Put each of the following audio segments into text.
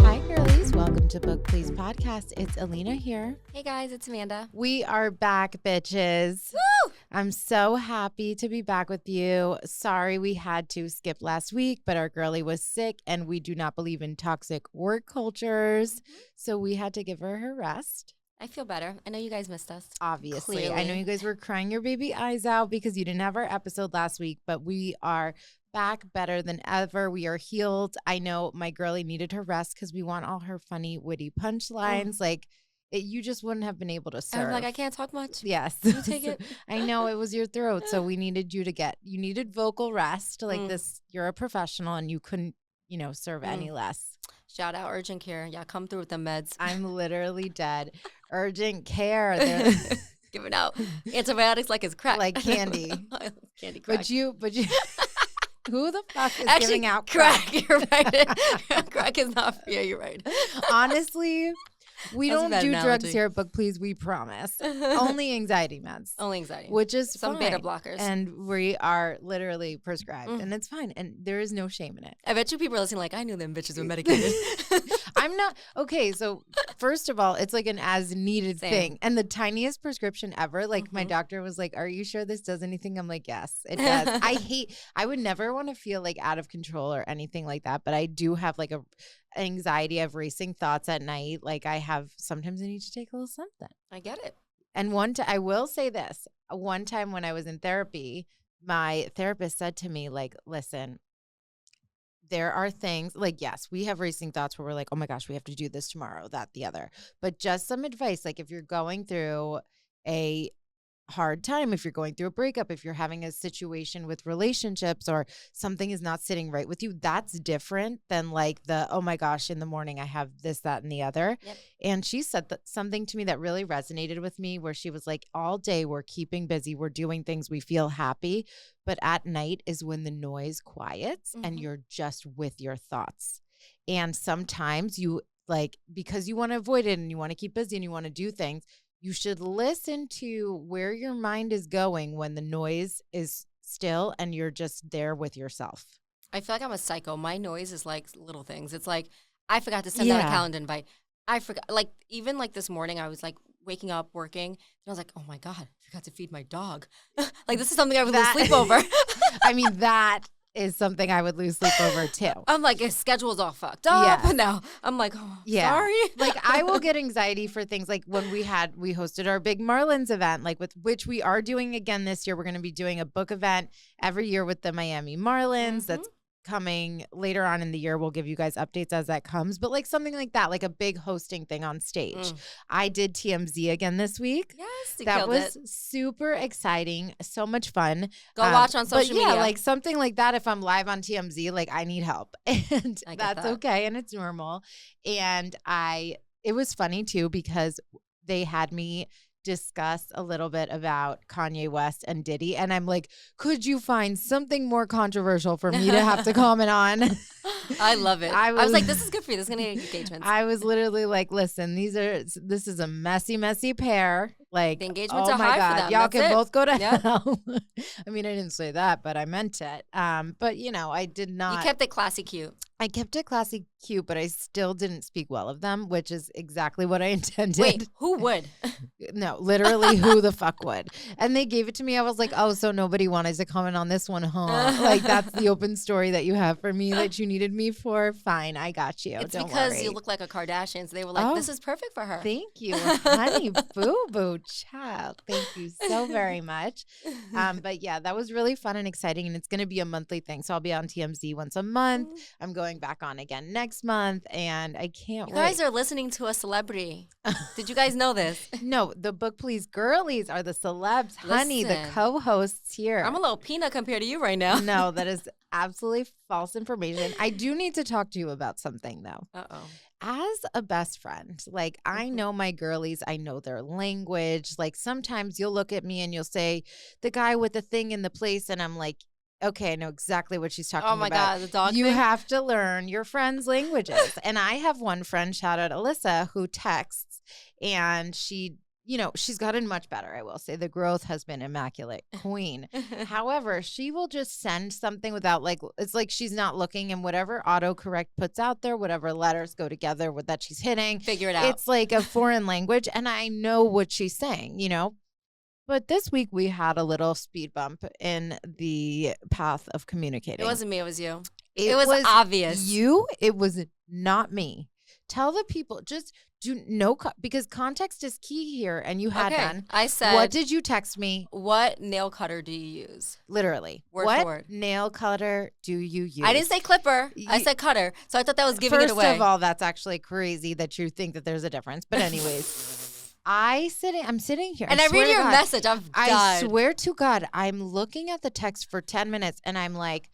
Hi, girlies. Welcome to Book Please Podcast. It's Alina here. Hey, guys. It's Amanda. We are back, bitches. Woo! I'm so happy to be back with you. Sorry we had to skip last week, but our girlie was sick, and we do not believe in toxic work cultures. So we had to give her rest. I feel better. I know you guys missed us. Obviously. Clearly. I know you guys were crying your baby eyes out because you didn't have our episode last week, but we are back better than ever. We are healed. I know my girlie needed her rest because we want all her funny, witty punchlines. You just wouldn't have been able to serve. I'm like, I can't talk much. Yes. You take it. I know it was your throat, so we needed you needed vocal rest. This, you're a professional and you couldn't, serve any less. Shout out urgent care. Yeah, come through with the meds. I'm literally dead. Urgent care. Giving out antibiotics like it's crack. Like candy. Candy crack. But you who the fuck is Actually, giving out crack? You're right. Crack is not. Yeah, you're right. Honestly, we That's a don't bad do analogy. drugs here at Book Please, we promise. Only anxiety meds. Only anxiety. Which is some fine. beta blockers. And we are literally prescribed. And it's fine. And there is no shame in it. I bet you people are listening like, I knew them bitches were medicated. I'm not. Okay, so first of all, it's like an as needed thing. And the tiniest prescription ever, my doctor was like, are you sure this does anything? I'm like, yes, it does. I would never want to feel like out of control or anything like that. But I do have like a anxiety of racing thoughts at night. Sometimes I need to take a little something. I get it. And I will say this. One time when I was in therapy, my therapist said to me, listen, there are things yes, we have racing thoughts where we're like, oh my gosh, we have to do this tomorrow, that, the other. But just some advice, if you're going through a hard time, if you're going through a breakup, if you're having a situation with relationships or something is not sitting right with you, that's different than oh my gosh, in the morning I have this, that, and the other. Yep. And she said something to me that really resonated with me, where she was like, all day we're keeping busy, we're doing things, we feel happy, but at night is when the noise quiets and you're just with your thoughts. And sometimes you because you want to avoid it and you want to keep busy and you want to do things, you should listen to where your mind is going when the noise is still and you're just there with yourself. I feel like I'm a psycho. My noise is little things. It's I forgot to send out a calendar invite. I forgot. Even this morning, I was waking up, working, and I was like, oh my God, I forgot to feed my dog. This is something I would lose sleep over. I mean, that is something I would lose sleep over too. I'm like, his schedule's all fucked up. Yeah. Now I'm like, oh, sorry. I will get anxiety for things when we hosted our big Marlins event, with which we are doing again this year. We're going to be doing a book event every year with the Miami Marlins. That's coming later on in the year. We'll give you guys updates as that comes, but something like that, a big hosting thing on stage. I did TMZ again this week. Yes, that was super exciting, so much fun. Go watch on social media. Yeah, something like that. If I'm live on TMZ, I need help, and that's okay, and it's normal. And it was funny too because they had me discuss a little bit about Kanye West and Diddy, and I'm like, could you find something more controversial for me to have to comment on? I love it. I was like, this is good for you. This is gonna get engagements. I was literally like, listen, this is a messy pair. The engagements are high for them. Y'all can both go to hell. I mean, I didn't say that, but I meant it. But I did not. You kept it classy cute. I kept it classy cute, but I still didn't speak well of them, which is exactly what I intended. Wait, who would? No, literally, who the fuck would? And they gave it to me. I was like, oh, so nobody wanted to comment on this one, huh? That's the open story that you have for me that you needed me for. Fine, I got you. It's Don't because worry. you look like a Kardashian, so they were like, this is perfect for her. Thank you, honey, boo-boo child. Thank you so very much. But yeah, that was really fun and exciting, and it's going to be a monthly thing. So I'll be on TMZ once a month. I'm going back on again next month, and I can't wait. You guys are listening to a celebrity. Did you guys know this? No, the Book Please girlies are the celebs, honey, the co-hosts here. I'm a little peanut compared to you right now. No, that is absolutely false information. I do need to talk to you about something, though. Uh-oh. As a best friend, I know my girlies, I know their language. Sometimes you'll look at me and you'll say, the guy with the thing in the place, and I'm like, okay, I know exactly what she's talking about. Oh my God, the dog You thing? have to learn your friends' languages. And I have one friend, shout out Alyssa, who texts, and she she's gotten much better. I will say the growth has been immaculate, queen. However, she will just send something without it's like she's not looking, and whatever autocorrect puts out there, whatever letters go together with that she's hitting, Figure it out. it's like a foreign language, and I know what she's saying, But this week we had a little speed bump in the path of communicating. It wasn't me, it was you. It was obvious. It was not me. Tell the people, just do because context is key here, and you had none. I said, what did you text me? What nail cutter do you use? Literally. Word what for word. Nail cutter do you use? I didn't say clipper. I said cutter. So I thought that was giving it away. First of all, that's actually crazy that you think that there's a difference. But anyways, I'm sitting here. And I read your message. I swear to God, I'm looking at the text for 10 minutes and I'm like,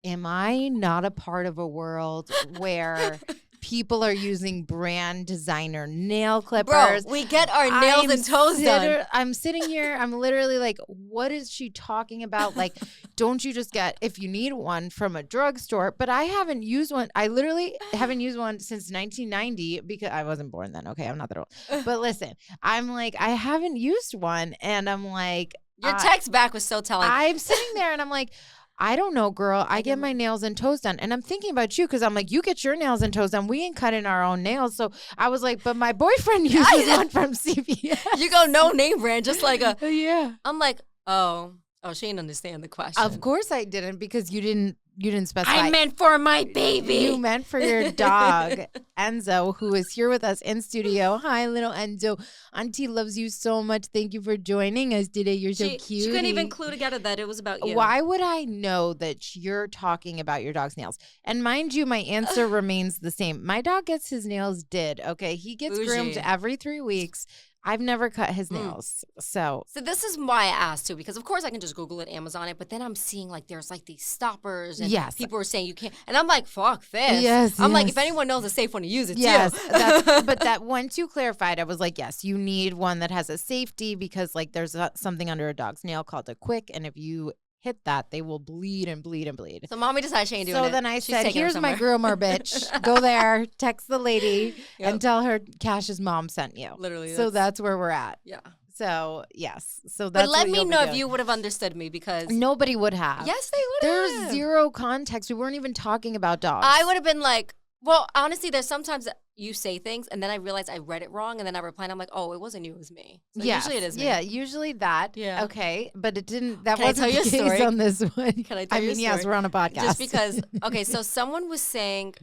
am I not a part of a world where people are using brand designer nail clippers? Bro, we get our nails and toes done. I'm sitting here. I'm literally like, what is she talking about? Like, don't you just get, if you need one, from a drugstore? But I haven't used one. I literally haven't used one since 1990 because I wasn't born then. Okay, I'm not that old. But listen, I'm like, I haven't used one. And I'm like. Your text back was so telling. I'm sitting there and I'm like, I don't know, girl. I get my nails and toes done. And I'm thinking about you because I'm like, you get your nails and toes done. We ain't cutting our own nails. So I was like, but my boyfriend uses one from CVS. You go no name brand, just like a. Yeah. I'm like, oh, she didn't understand the question. Of course I didn't because you didn't specify. I meant for my baby. You meant for your dog, Enzo, who is here with us in studio. Hi, little Enzo. Auntie loves you so much. Thank you for joining us today. You're so cute. She couldn't even clue together that it was about you. Why would I know that you're talking about your dog's nails? And mind you, my answer remains the same. My dog gets his nails did. Okay, he gets groomed every 3 weeks. I've never cut his nails. So this is why I asked too, because of course I can just Google it, Amazon it, but then I'm seeing like there's like these stoppers and people are saying you can't. And I'm like, fuck this. Yes, I'm like, if anyone knows a safe one to use, it's you. But that once you clarified, I was like, yes, you need one that has a safety because like there's something under a dog's nail called a quick. And if you hit that, they will bleed and bleed and bleed. So mommy decided she ain't doing it. So then I said, here's my groomer, bitch. Go there, text the lady, and tell her Cash's mom sent you. Literally. So that's where we're at. Yeah. So, yes. So that's But let me know if you would have understood me because. Nobody would have. Yes, they would have. There's zero context. We weren't even talking about dogs. I would have been like, well, honestly, there's sometimes that you say things and then I realize I read it wrong and then I reply and I'm like, oh, it wasn't you, it was me. So usually it is me. Yeah, usually that. Yeah. Okay, but it didn't, that Can wasn't I tell the you a case story? on this one. Can I tell you a story? Yes, we're on a podcast. Just because, okay, so someone was saying,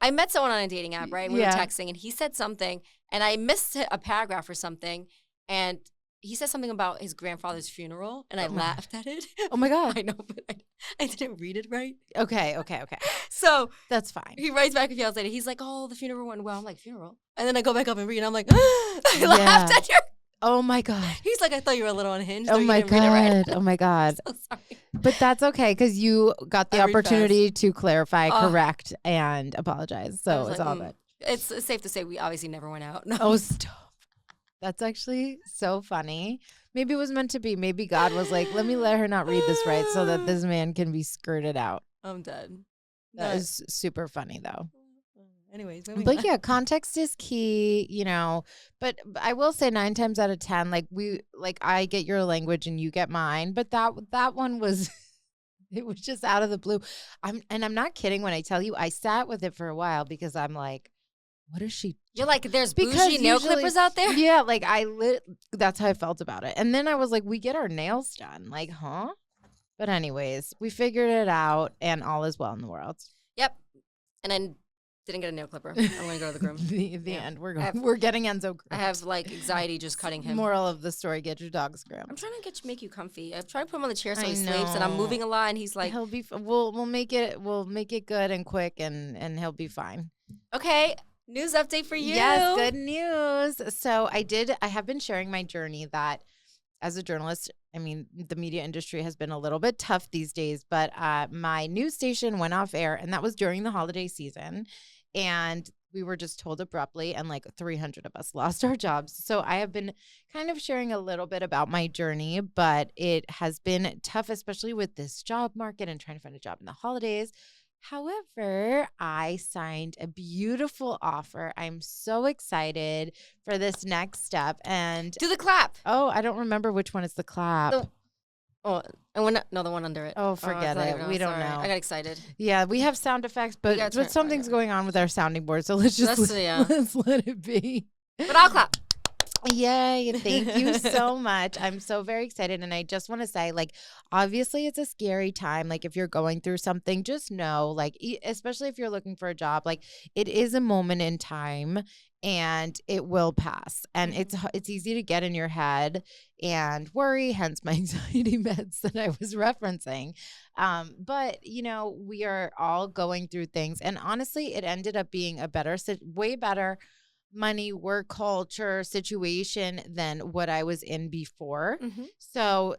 I met someone on a dating app, right? We were texting and he said something and I missed a paragraph or something and he said something about his grandfather's funeral and I laughed at it. Oh my God. I know, but I didn't read it right. Okay. So that's fine. He writes back a few hours later. He's like, oh, the funeral went well. I'm like, funeral? And then I go back up and read and I'm like, I laughed at your. Oh my God. He's like, I thought you were a little unhinged. Oh my God. Oh my God. So sorry. But that's okay because you got the opportunity to clarify, correct, and apologize. So it's all good. It's safe to say we obviously never went out. No. Oh, stop. That's actually so funny. Maybe it was meant to be. Maybe God was like, let her not read this right so that this man can be skirted out. I'm dead. That is super funny, though. Anyways. But yeah, context is key, But I will say 9 times out of 10, I get your language and you get mine. But that one was, it was just out of the blue. I'm not kidding when I tell you, I sat with it for a while because I'm like, what is she? You're like, there's bougie nail clippers out there? Yeah, that's how I felt about it. And then I was like, we get our nails done. Like, huh? But anyways, we figured it out and all is well in the world. Yep. And then didn't get a nail clipper. I'm going to go to the groom. the end. We're getting Enzo groomed. I have anxiety just cutting him. Moral of the story, get your dog's groomed. I'm trying to make you comfy. I'm trying to put him on the chair so he sleeps and I'm moving a lot and he's like. He'll be, we'll make it good and quick and he'll be fine. Okay. News update for you. Yes, good news. So I have been sharing my journey that as a journalist, I mean, the media industry has been a little bit tough these days, but my news station went off air and that was during the holiday season. And we were just told abruptly and 300 of us lost our jobs. So I have been kind of sharing a little bit about my journey, but it has been tough, especially with this job market and trying to find a job in the holidays. However, I signed a beautiful offer. I'm so excited for this next step. And Do the clap. I don't remember which one is the clap. The one under it. Oh, forget it. We don't know. I got excited. Yeah, we have sound effects, but something's going on with our sounding board, so let's let it be. But I'll clap. Yay. Thank you so much. I'm so very excited. And I just want to say, like, obviously it's a scary time. Like, if you're going through something, just know, like, especially if you're looking for a job, like, it is a moment in time and it will pass. And it's easy to get in your head and worry, hence my anxiety meds that I was referencing. But, we are all going through things. And honestly, it ended up being way better money, work culture situation than what I was in before. So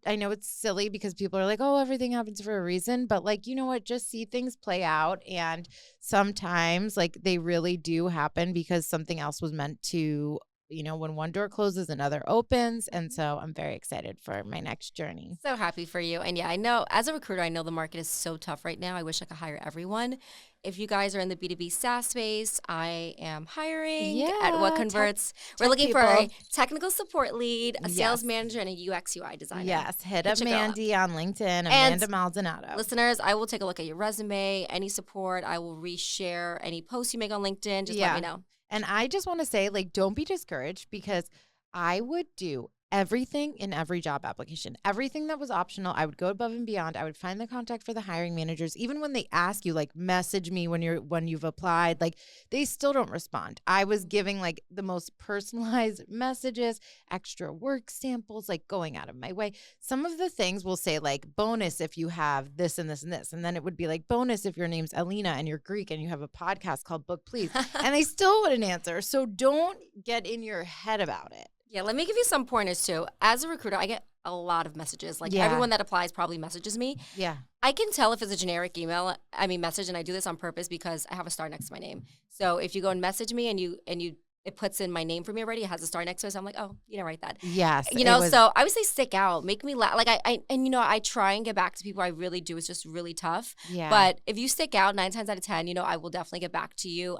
I know it's silly because people are like, oh, everything happens for a reason. But like, you know what, just see things play out. And sometimes like they really do happen because something else was meant to, when one door closes, another opens. And so I'm very excited for my next journey. So happy for you. And yeah, I know as a recruiter, I know the market is so tough right now. I wish I could hire everyone. If you guys are in the B2B SaaS space, I am hiring at What Converts. We're looking for a technical support lead, a sales manager, and a UX UI designer. Yes, hit up Mandy on LinkedIn, Amanda Maldonado. Listeners, I will take a look at your resume, any support. I will reshare any posts you make on LinkedIn. Just let me know. And I just want to say, like, don't be discouraged because I would do everything in every job application. Everything that was optional, I would go above and beyond. I would find the contact for the hiring managers. Even when they ask you, like, message me when you've applied, like, they still don't respond. I was giving like the most personalized messages, extra work samples, like going out of my way. Some of the things will say like bonus if you have this and this and this. And then it would be like bonus if your name's Alina and you're Greek and you have a podcast called Book Please. And they still wouldn't answer. So don't get in your head about it. Yeah, let me give you some pointers too. As a recruiter, I get a lot of messages. Like everyone that applies probably messages me. Yeah. I can tell if it's a generic message, and I do this on purpose because I have a star next to my name. So if you go and message me and it puts in my name for me already, it has a star next to it, so I'm like, oh, you didn't write that. Yes. So I would say stick out, make me laugh. Like I try and get back to people. I really do. It's just really tough. Yeah. But if you stick out 9 times out of 10, I will definitely get back to you.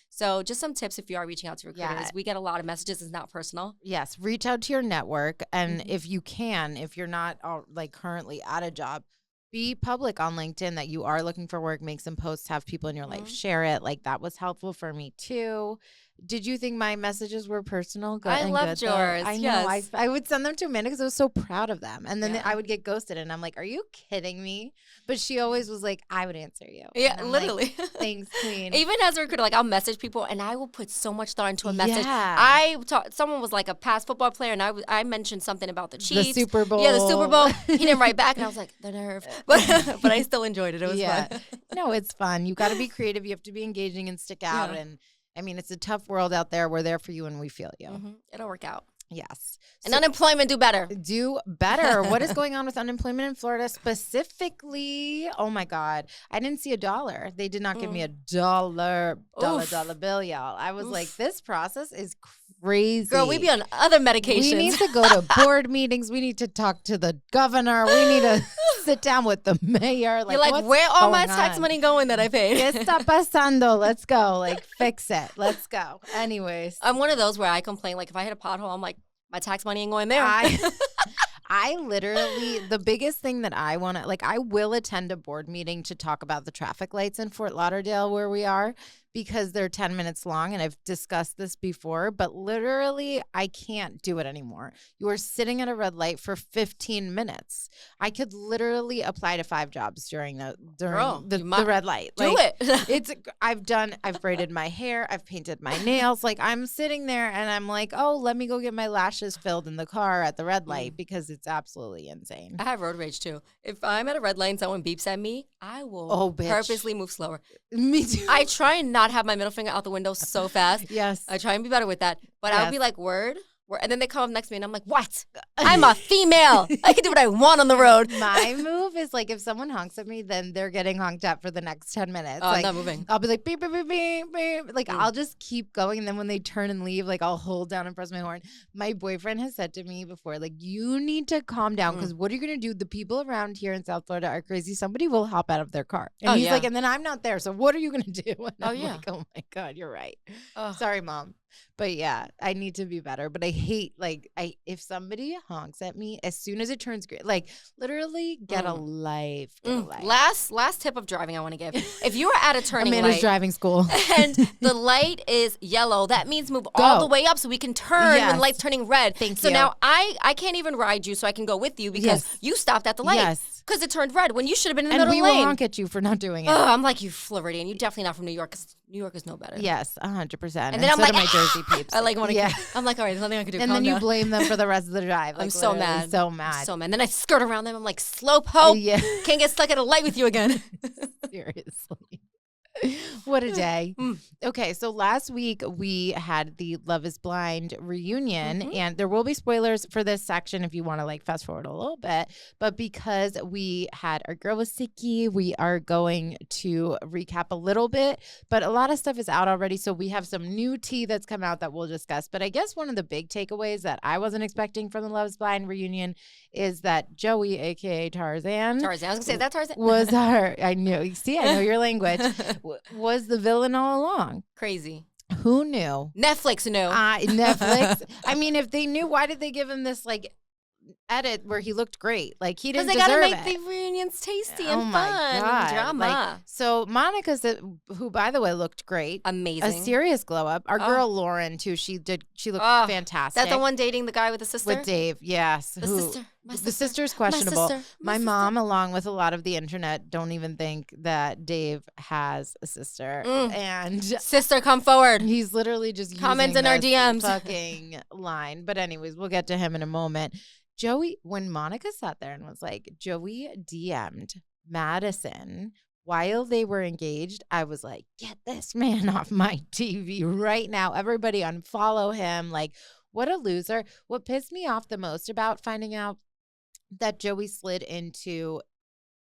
So just some tips if you are reaching out to recruiters. Yeah. We get a lot of messages. It's not personal. Yes. Reach out to your network. And if you're not like currently at a job, be public on LinkedIn that you are looking for work, make some posts, have people in your life share it. Like that was helpful for me too. Did you think my messages were personal? I loved yours. I know. Yes. I would send them to Amanda because I was so proud of them. And then I would get ghosted. And I'm like, are you kidding me? But she always was like, I would answer you. Yeah, literally. Like, thanks, queen. Even as a recruiter, like I'll message people and I will put so much thought into a message. Yeah. Someone was like a past football player and I mentioned something about the Chiefs. The Super Bowl. Yeah, the Super Bowl. He didn't write back. And I was like, the nerve. But I still enjoyed it. It was fun. No, it's fun. You got to be creative. You have to be engaging and stick out. Yeah. And I mean, it's a tough world out there. We're there for you and we feel you. Mm-hmm. It'll work out. Yes. And unemployment, do better. Do better. What is going on with unemployment in Florida specifically? Oh, my God. I didn't see $1. They did not give me $1 bill, y'all. I was like, this process is crazy. Girl, we be on other medications. We need to go to board meetings. We need to talk to the governor. We need to sit down with the mayor. Like, you're like, where all my tax money going that I paid? ¿Qué está pasando? Let's go. Like, fix it. Let's go. Anyways. I'm one of those where I complain. Like, if I hit a pothole, I'm like, my tax money ain't going there. I literally, the biggest thing that I want to, like, I will attend a board meeting to talk about the traffic lights in Fort Lauderdale where we are because they're 10 minutes long. And I've discussed this before, but literally I can't do it anymore. You are sitting at a red light for 15 minutes. I could literally apply to 5 jobs during the red light. Do it. I've braided my hair. I've painted my nails. Like I'm sitting there and I'm like, oh, let me go get my lashes filled in the car at the red light because it's absolutely insane. I have road rage too. If I'm at a red light and someone beeps at me, I will purposely move slower. Me too. I try and not have my middle finger out the window so fast. Yes. I try and be better with that. But I would be like, word, And then they come up next to me and I'm like, what? I'm a female. I can do what I want on the road. My move is like if someone honks at me, then they're getting honked at for the next 10 minutes. Oh, like, I'm not moving. I'll be like, beep, beep, beep, beep, beep. Like, I'll just keep going. And then when they turn and leave, like, I'll hold down and press my horn. My boyfriend has said to me before, like, you need to calm down because what are you going to do? The people around here in South Florida are crazy. Somebody will hop out of their car. And he's like, and then I'm not there. So what are you going to do? And I'm like, oh my God, you're right. Sorry, Mom. But yeah, I need to be better. But I hate if somebody honks at me as soon as it turns green, like literally get a life. Get a life. Last tip of driving I want to give. If you are at a turning Amanda's light driving school and the light is yellow, that means move all the way up so we can turn when the light's turning red. Thank you. So now I can't even ride you so I can go with you because you stopped at the light. Yes. Because it turned red when you should have been in the middle lane. lane. And we will honk at you for not doing it. I'm like, you Floridian. You're definitely not from New York because New Yorkers know better. Yes, 100%. And then I'm like, my Jersey peeps. I like want to. I'm like, all right, there's nothing I can do. And then you blame them for the rest of the drive. Like, I'm so mad. So mad. I'm so mad. And then I skirt around them. I'm like, slowpoke. Can't get stuck at a light with you again. Seriously. What a day. Okay, so last week we had the Love is Blind reunion, and there will be spoilers for this section if you want to like fast forward a little bit. But because we had our girl was sicky, we are going to recap a little bit. But a lot of stuff is out already, so we have some new tea that's come out that we'll discuss. But I guess one of the big takeaways that I wasn't expecting from the Love is Blind reunion is that Joey, aka Tarzan, I was gonna say that Tarzan was our. I knew. See, I know your language. Was the villain all along. Crazy. Who knew? Netflix knew. Netflix. I mean, if they knew, why did they give him this like edit where he looked great? Like he didn't deserve it. Because they gotta make the reunions tasty and fun and drama. Like, so Monica's, who by the way looked great, amazing, a serious glow up. Our girl Lauren too. She looked fantastic. Is that the one dating the guy with the sister? With Dave, yes. The sister's questionable. My mom, along with a lot of the internet, don't even think that Dave has a sister. And sister, come forward. He's literally just comment using in our DMs fucking line. But anyways, we'll get to him in a moment. Joey, when Monica sat there and was like, Joey DM'd Madison while they were engaged, I was like, get this man off my TV right now. Everybody unfollow him. Like, what a loser. What pissed me off the most about finding out that Joey slid into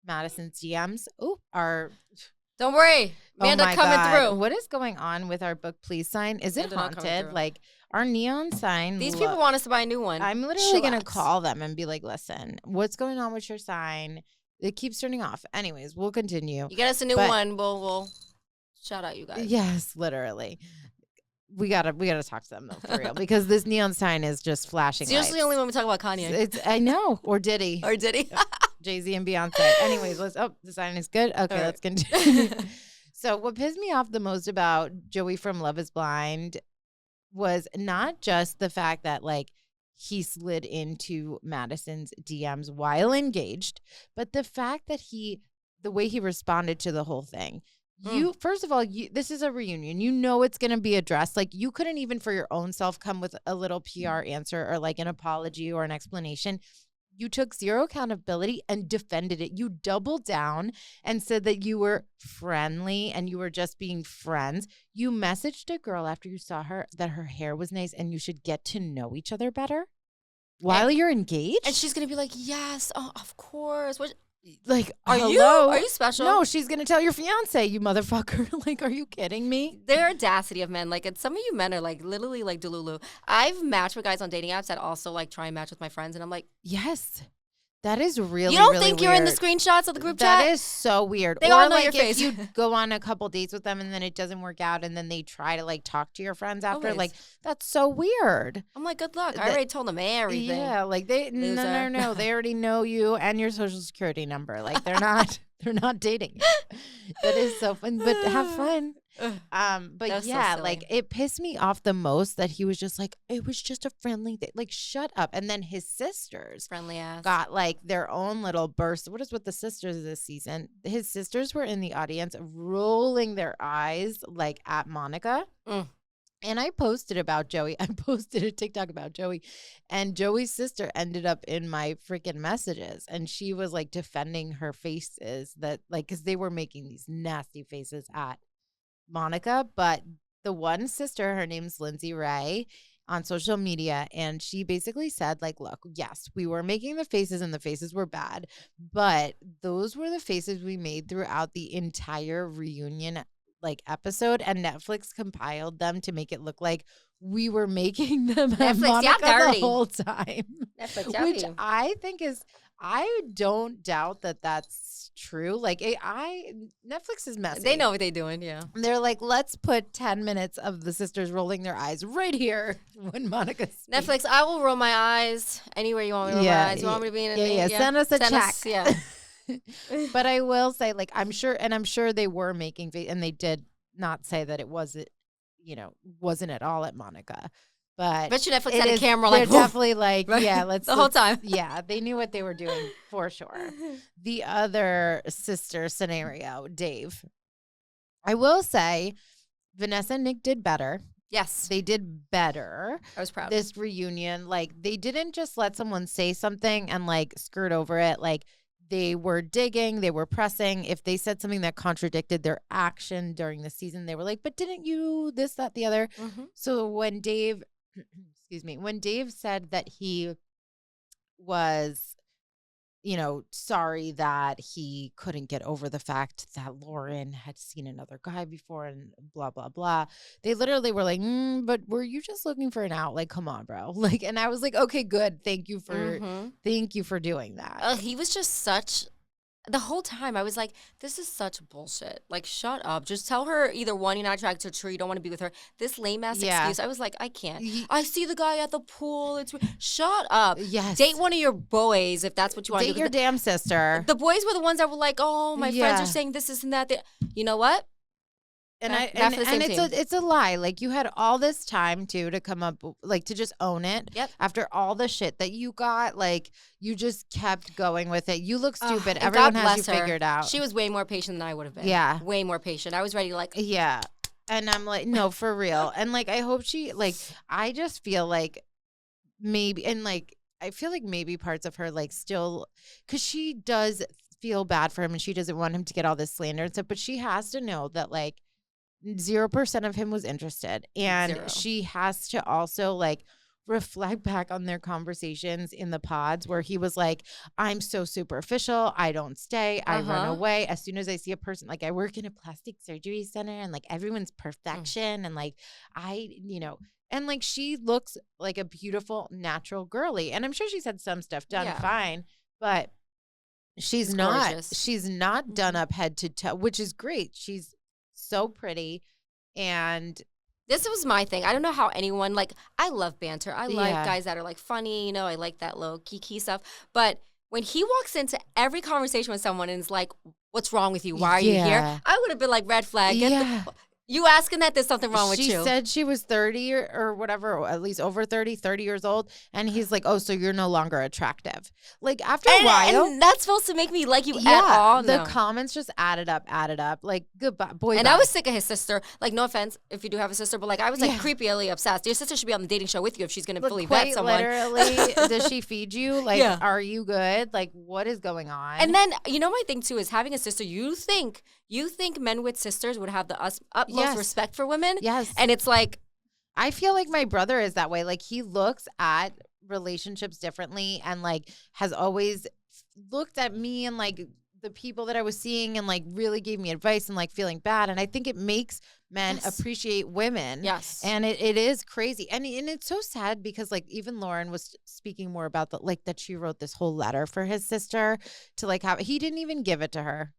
Madison's DMs. Don't worry. Amanda coming through. What is going on with our book please sign? Is it haunted? Like our neon sign. These people want us to buy a new one. I'm literally going to call them and be like, listen, what's going on with your sign? It keeps turning off. Anyways, we'll continue. You get us a new one. We'll shout out you guys. Yes, literally. We gotta talk to them though, for real, because this neon sign is just flashing. It's usually only when we talk about Kanye. I know, or Diddy, Jay-Z and Beyonce. Anyways, the sign is good. Okay, let's continue. So what pissed me off the most about Joey from Love is Blind was not just the fact that like he slid into Madison's DMs while engaged, but the fact that the way he responded to the whole thing. First of all, this is a reunion. You know it's going to be addressed. Like you couldn't even for your own self come with a little PR answer or like an apology or an explanation. You took zero accountability and defended it. You doubled down and said that you were friendly and you were just being friends. You messaged a girl after you saw her that her hair was nice and you should get to know each other better while you're engaged. And she's going to be like, yes, of course. Like, are hello? You special? No, she's going to tell your fiance, you motherfucker. Like, are you kidding me? Their audacity of men. Like, some of you men are like literally like Delulu. I've matched with guys on dating apps that also like try and match with my friends. And I'm like, yes. That is really, you don't really think weird. You're in the screenshots of the group chat? That is so weird. They or all know like your face. If you go on a couple dates with them and then it doesn't work out and then they try to like talk to your friends after, like that's so weird. I'm like, good luck. I already told them everything. Yeah, like no. They already know you and your social security number. Like they're not dating you. That is so fun. But have fun. But yeah, like it pissed me off the most that he was just like, it was just a friendly thing. Like, shut up. And then his sisters friendly ass got like their own little burst. What is with the sisters this season? His sisters were in the audience rolling their eyes like at Monica. And I posted about Joey. I posted a TikTok about Joey. And Joey's sister ended up in my freaking messages. And she was like defending her faces that like, because they were making these nasty faces at Monica. But the one sister, her name's Lindsay Ray. on social media, and she basically said, like, look, yes, we were making the faces and the faces were bad, but those were the faces we made throughout the entire reunion like episode, and Netflix compiled them to make it look like we were making them at Netflix, Monica yeah, the dirty. whole time. Netflix, yeah, Which you. I think is, I don't doubt that that's true. Like Netflix is messy. They know what they're doing, yeah. They're like, let's put 10 minutes of the sisters rolling their eyes right here when Monica speaks. Netflix, I will roll my eyes anywhere you want me to roll my eyes. You want me to be in yeah. Send us a check. Yeah. But I will say, like, I'm sure they were making, and they did not say that it wasn't, wasn't at all at Monica. But bet you Netflix had a camera they're like, definitely like, right? yeah, the whole time. Yeah, they knew what they were doing for sure. The other sister scenario, Dave. I will say Vanessa and Nick did better. Yes. They did better. I was proud. This reunion, like, they didn't just let someone say something and, like, skirt over it. Like, they were digging, they were pressing. If they said something that contradicted their action during the season, they were like, but didn't you this, that, the other? Mm-hmm. So when Dave, when Dave said that he was, sorry that he couldn't get over the fact that Lauren had seen another guy before and blah, blah, blah. They literally were like, but were you just looking for an out? Like, come on, bro. Like, and I was like, okay, good. Thank you for doing that. He was just such, the whole time I was like, this is such bullshit. Like, shut up. Just tell her either one, you're not attracted to her, you don't want to be with her. This lame ass excuse. I was like, I can't. I see the guy at the pool. Shut up. Yes. Date one of your boys if that's what you want to do. Date your damn sister. The boys were the ones that were like, oh, my friends are saying this and that. You know what? And it's a lie. Like, you had all this time to come up, like, to just own it. Yep. After all the shit that you got, like, you just kept going with it. You look stupid. Everyone has you figured out. She was way more patient than I would have been. Yeah. Way more patient. I was ready to, like. Yeah. And I'm like, no, for real. And, like, I hope she, like, I just feel like maybe, and, like, I feel like maybe parts of her, like, still, because she does feel bad for him and she doesn't want him to get all this slander and stuff, but she has to know that, like, 0% of him was interested. And 0. She has to also, like, reflect back on their conversations in the pods where he was like, I'm so superficial. I don't stay. I run away. As soon as I see a person, like, I work in a plastic surgery center and, like, everyone's perfection. And, like, and, like, she looks like a beautiful, natural girly. And I'm sure she's had some stuff done fine, but she's not done up head to toe, which is great. She's so pretty. And this was my thing. I don't know how anyone, like, I love banter. I like guys that are, like, funny, I like that little kiki stuff. But when he walks into every conversation with someone and is like, what's wrong with you? Why are you here? I would have been like, red flag. You asking that there's something wrong with you. She said she was 30 or whatever, or at least over 30 years old. And he's like, oh, so you're no longer attractive. Like, after a while. And that's supposed to make me like you at all? The comments just added up. Like, goodbye, boy. And I was sick of his sister. Like, no offense if you do have a sister, but, like, I was, like, creepily obsessed. Your sister should be on the dating show with you if she's going to fully vet someone. Literally, does she feed you? Like, are you good? Like, what is going on? And then, my thing, too, is having a sister, you think men with sisters would have the utmost respect for women? Yes. And it's like, I feel like my brother is that way. Like, he looks at relationships differently and, like, has always looked at me and, like, the people that I was seeing and, like, really gave me advice and, like, feeling bad. And I think it makes men appreciate women. Yes. And it is crazy. And it's so sad because, like, even Lauren was speaking more about that she wrote this whole letter for his sister to, like, have. He didn't even give it to her.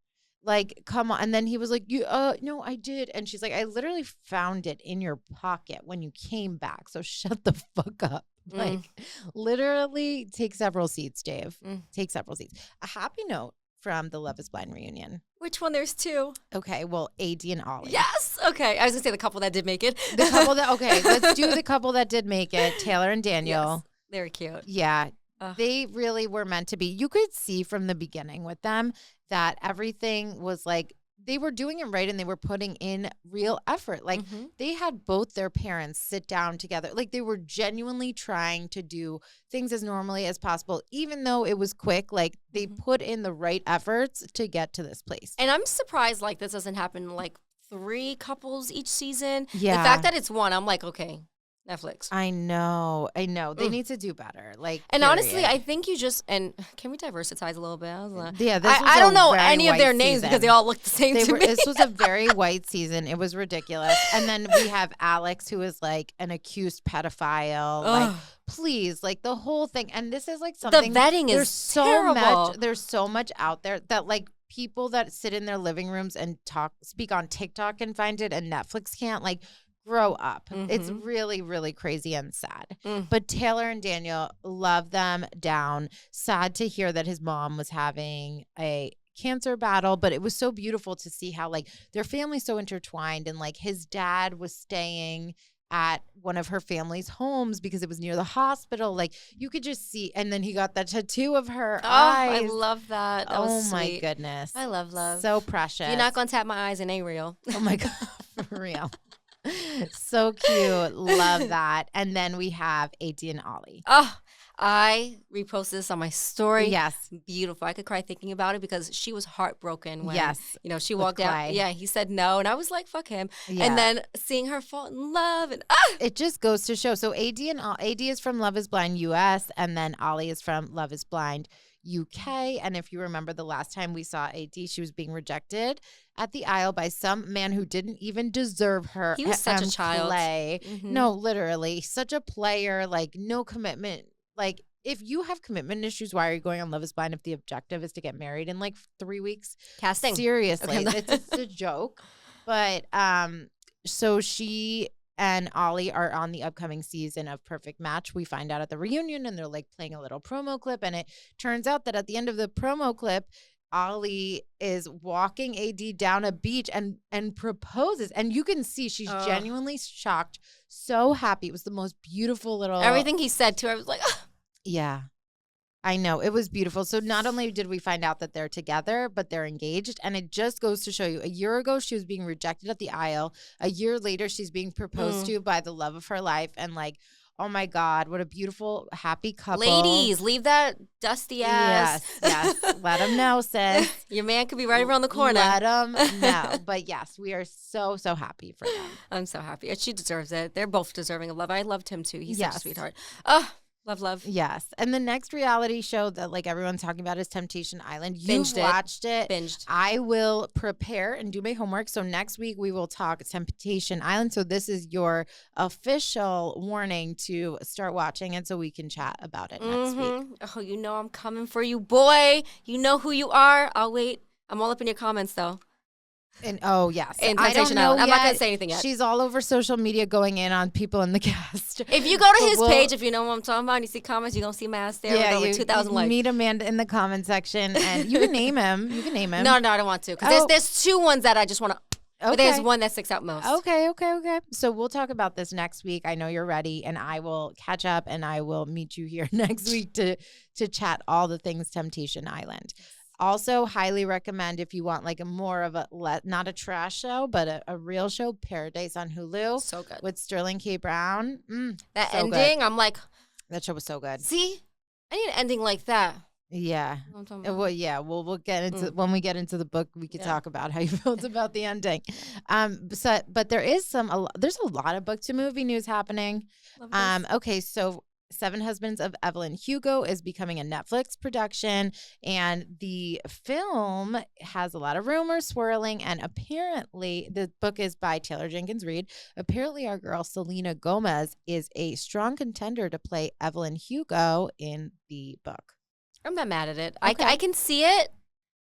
Like, come on. And then he was like, no, I did. And she's like, I literally found it in your pocket when you came back. So shut the fuck up. Like, literally take several seats, Dave. Take several seats. A happy note from the Love is Blind reunion. Which one? There's 2. Okay, well, AD and Ollie. Yes. Okay. I was going to say the couple that did make it. Okay, let's do the couple that did make it. Taylor and Daniel. Yes, they were cute. Yeah. They really were meant to be. You could see from the beginning with them that everything was like, they were doing it right and they were putting in real effort. Like, they had both their parents sit down together. Like, they were genuinely trying to do things as normally as possible, even though it was quick. Like, they put in the right efforts to get to this place. And I'm surprised, like, this doesn't happen, like, 3 couples each season. Yeah. The fact that it's 1, I'm like, okay. Netflix. I know. They need to do better. Like, And period. honestly, I think you just and can we diversitize a little bit? Yeah, this was I don't know very any of their white names because season. they all look the same to me. This was a very white season. It was ridiculous. And then we have Alex, who is like an accused pedophile. Like, please, like the whole thing. And this is like something. The vetting is terrible. There's so much out there that like people that sit in their living rooms and speak on TikTok can find it, and Netflix can't. Like, grow up. It's really, really crazy and sad. But Taylor and Daniel, love them down. Sad to hear that his mom was having a cancer battle, but it was so beautiful to see how like their family's so intertwined, and like his dad was staying at one of her family's homes because it was near the hospital. Like, you could just see, and then he got that tattoo of her eyes. I love that. That was my sweet. goodness. I love love. So precious. You're not gonna tap my eyes, and ain't real. Oh my God, for real. So cute. Love that. And then we have AD and Ollie. Oh, I reposted this on my story. Yes. Beautiful. I could cry thinking about it because she was heartbroken when, she With walked out. Clay. Yeah, he said no. And I was like, fuck him. Yeah. And then seeing her fall in love. And it just goes to show. So AD is from Love is Blind US, and then Ollie is from Love is Blind UK. And if you remember the last time we saw AD, she was being rejected at the aisle by some man who didn't even deserve her. He was such a child. Clay. No, literally. Such a player, like no commitment. Like, if you have commitment issues, why are you going on Love is Blind if the objective is to get married in like 3 weeks? Casting. Seriously. Okay. It's a joke. But so she and Ollie are on the upcoming season of Perfect Match. We find out at the reunion, and they're like playing a little promo clip. And it turns out that at the end of the promo clip, Ollie is walking AD down a beach and proposes. And you can see she's genuinely shocked, so happy. It was the most beautiful little. Everything he said to her, I was like, Yeah. I know. It was beautiful. So not only did we find out that they're together, but they're engaged. And it just goes to show you, a year ago, she was being rejected at the aisle. A year later, she's being proposed to by the love of her life. And like, oh my God, what a beautiful, happy couple. ladies, leave that dusty ass. Yes. Let them know, sis. Your man could be right around the corner. Let them know. But yes, we are so, so happy for them. I'm so happy. She deserves it. They're both deserving of love. I loved him too. He's such a sweetheart. Love. Yes. And the next reality show that like everyone's talking about is Temptation Island. You watched it. Binged. I will prepare and do my homework. So next week we will talk Temptation Island. So this is your official warning to start watching it so we can chat about it next week. Oh, you know I'm coming for you, boy. You know who you are. I'll wait. I'm all up in your comments though. And yes. In I don't Temptation know Island. I'm not yet. going to say anything yet. She's all over social media going in on people in the cast. If you go to his page, if you know what I'm talking about, and you see comments, you're going to see my ass there with over 2,000 likes. Meet Amanda in the comment section, and you can name him. No, I don't want to. Because there's two ones that I just want to. Okay. But there's one that sticks out most. Okay. So we'll talk about this next week. I know you're ready, and I will catch up, and I will meet you here next week to chat all the things Temptation Island. Also, highly recommend if you want like a more of a not a trash show, but a real show, Paradise on Hulu. So good. With Sterling K. Brown. That so ending, good. I'm like. That show was so good. See? I need an ending like that. Yeah. Well, yeah. We'll get into when we get into the book. We could talk about how you felt about the ending. But there's a lot of book to movie news happening. Okay, so Seven Husbands of Evelyn Hugo is becoming a Netflix production, and the film has a lot of rumors swirling, and apparently the book is by Taylor Jenkins Reid. Apparently our girl Selena Gomez is a strong contender to play Evelyn Hugo in the book. I'm not mad at it. Okay. I can see it,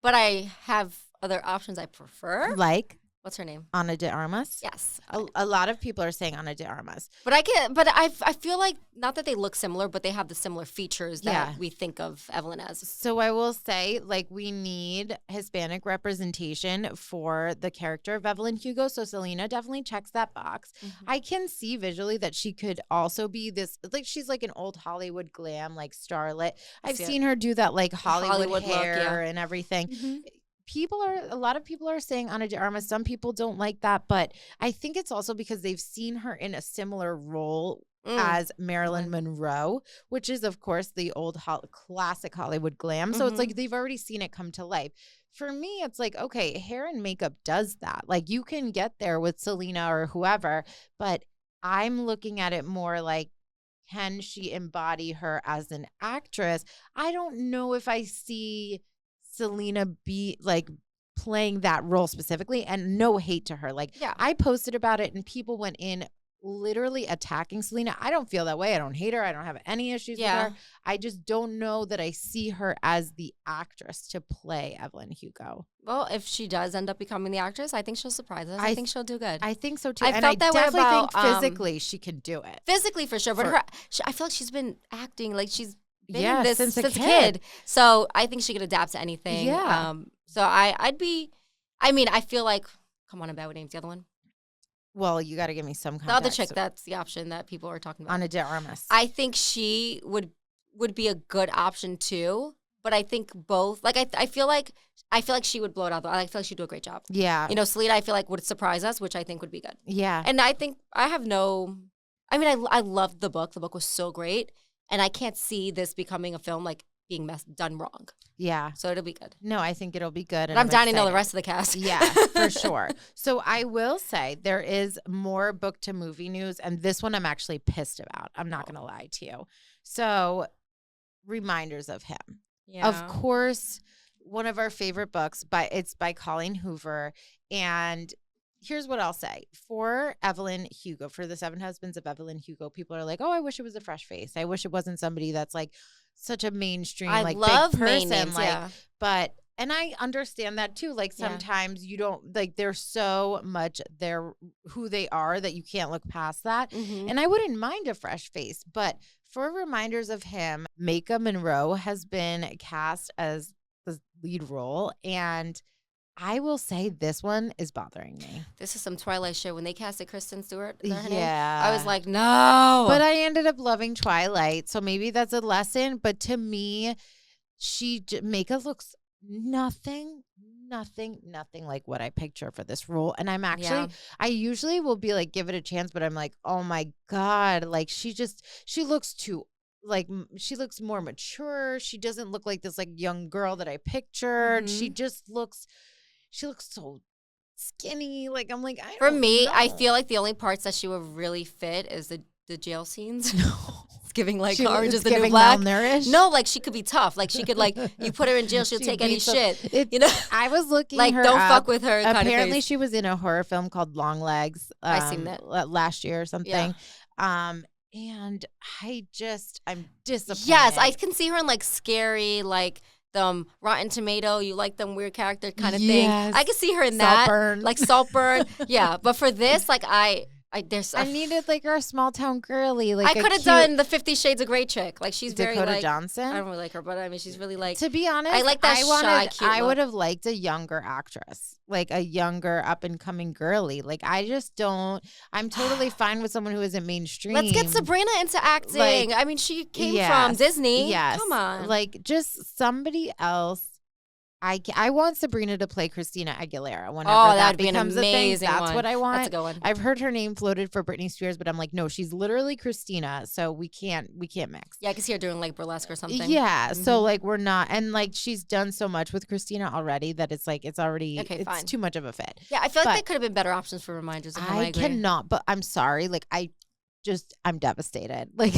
but I have other options I prefer. Like? What's her name? Ana de Armas? Yes. A lot of people are saying Ana de Armas. But I feel like, not that they look similar, but they have the similar features that we think of Evelyn as. So I will say, like, we need Hispanic representation for the character of Evelyn Hugo. So Selena definitely checks that box. I can see visually that she could also be this, like, she's like an old Hollywood glam, like starlet. I've seen her do that, like, Hollywood hair and everything. A lot of people are saying Ana de Armas. Some people don't like that, but I think it's also because they've seen her in a similar role as Marilyn Monroe, which is, of course, the old classic Hollywood glam. So it's like they've already seen it come to life. For me, it's like, okay, hair and makeup does that. Like, you can get there with Selena or whoever, but I'm looking at it more like, can she embody her as an actress? I don't know if I see Selena be like playing that role specifically, and no hate to her. Like Yeah. I posted about it and people went in literally attacking Selena. I don't feel that way. I don't hate her. I don't have any issues with her. I just don't know that I see her as the actress to play Evelyn Hugo. Well, if she does end up becoming the actress, I think she'll surprise us. I think she'll do good. I think so too. I and felt I that way definitely about, think physically she can do it. Physically for sure, but I feel like she's been acting like she's been in this since a kid. So I think she could adapt to anything. Yeah. So I'd be. I mean, I feel like. Come on, about what name's the other one? Well, you got to give me some context. The other chick, that's the option that people are talking about. Ana de Armas. I think she would be a good option too, but I think both. Like I feel like she would blow it out. I feel like she'd do a great job. Yeah. You know, Selena, I feel like would surprise us, which I think would be good. Yeah. And I think I have no. I mean, I loved the book. The book was so great, and I can't see this becoming a film like being done wrong. Yeah. So it'll be good. No, I think it'll be good. And I'm dying to know the rest of the cast. Yeah, for sure. So I will say there is more book to movie news, and this one I'm actually pissed about. I'm not going to lie to you. So Reminders of Him. Yeah. Of course, one of our favorite books, it's by Colleen Hoover. And here's what I'll say. For Evelyn Hugo, for the 7 Husbands of Evelyn Hugo, people are like, oh, I wish it was a fresh face. I wish it wasn't somebody that's like such a mainstream, like love big person. names, like, yeah. But, and I understand that too. Like sometimes you don't, like they're so much who they are that you can't look past that. Mm-hmm. And I wouldn't mind a fresh face, but for Reminders of Him, Maika Monroe has been cast as the lead role, and I will say this one is bothering me. This is some Twilight shit. When they casted Kristen Stewart, is that her name? Yeah. I was like, no. But I ended up loving Twilight, so maybe that's a lesson. But to me, Maika looks nothing like what I picture for this role. And I'm actually, I usually will be like, give it a chance, but I'm like, oh my God, like she looks too, like she looks more mature. She doesn't look like this like young girl that I pictured. Mm-hmm. She looks so skinny. Like I'm like, For me, I feel like the only parts that she would really fit is the jail scenes. No. It's giving like She Orange was is the New giving Black. malnourished? No, like she could be tough. Like she could like you put her in jail, she'll take any shit. You know, I was looking like her don't up. fuck with her. Apparently, kind of face. she was in a horror film called Long Legs. I seen that last year or something. Yeah. And I'm disappointed. Yes, I can see her in like scary, like Rotten Tomato. You like them weird character kind of thing. I can see her in that, Saltburn. like Saltburn. Yeah, but for this, like I needed like her small town girly. Like I could have done the 50 Shades of Grey chick. Like she's Dakota very like Johnson. I don't really like her, but I mean she's really like. To be honest, I like that shy, cute I look. would have liked a younger actress, like a younger up and coming girly. Like I just don't. I'm totally fine with someone who isn't mainstream. Let's get Sabrina into acting. Like, I mean, she came from Disney. Yes, Come on. like just somebody else. I want Sabrina to play Christina Aguilera whenever that becomes a thing. That's what I want. That's a good one. I've heard her name floated for Britney Spears, but I'm like, no, she's literally Christina, so we can't mix. Yeah, I can see her doing like burlesque or something. Yeah, Mm-hmm. so like we're not, and like she's done so much with Christina already that it's like it's already fine. too much of a fit. Yeah, I feel like there could have been better options for Reminders of Him. I cannot, but I'm sorry, like I'm devastated, like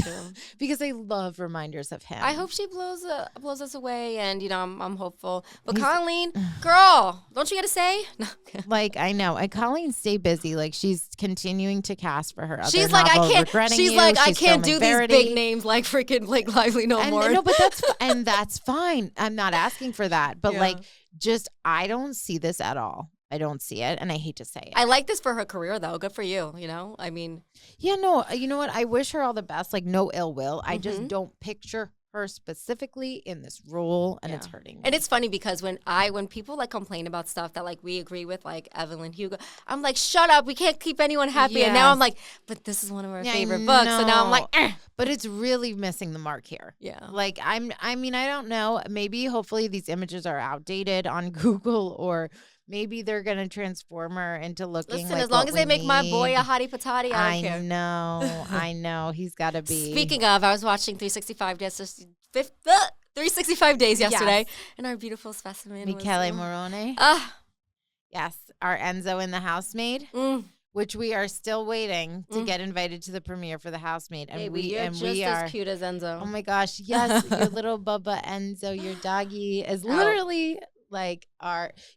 because I love Reminders of Him. I hope she blows us away, and you know I'm hopeful. But Colleen, girl, don't you get a say? No. Like I know, and Colleen stay busy. Like she's continuing to cast for her. She's other like novel, I can't. Regretting She's You. like I She's can't do filming these Verity. big names like freaking Blake Lively no more. No, but that's fine. I'm not asking for that, but like just I don't see this at all. I don't see it, and I hate to say it. I like this for her career, though. Good for you, you know? I mean... Yeah, no, you know what? I wish her all the best. Like, no ill will. I just don't picture her specifically in this role, and it's hurting me. And it's funny because when people, like, complain about stuff that, like, we agree with, like, Evelyn Hugo, I'm like, shut up. We can't keep anyone happy. Yes. And now I'm like, but this is one of our favorite books. So now I'm like, But it's really missing the mark here. Yeah. Like, I mean, I don't know. Maybe, hopefully, these images are outdated on Google, or... Maybe they're going to transform her into looking Listen, like as long what as they make need. my boy a hottie patati, I don't care. I know. He's got to be. Speaking of, I was watching 365 Days yesterday, and our beautiful specimen Michele Morone. Yes, our Enzo in the Housemaid. which we are still waiting to get invited to the premiere for The Housemaid. And Baby, you're just we are as cute as Enzo. Oh my gosh, yes, your little Bubba Enzo, your doggy is literally like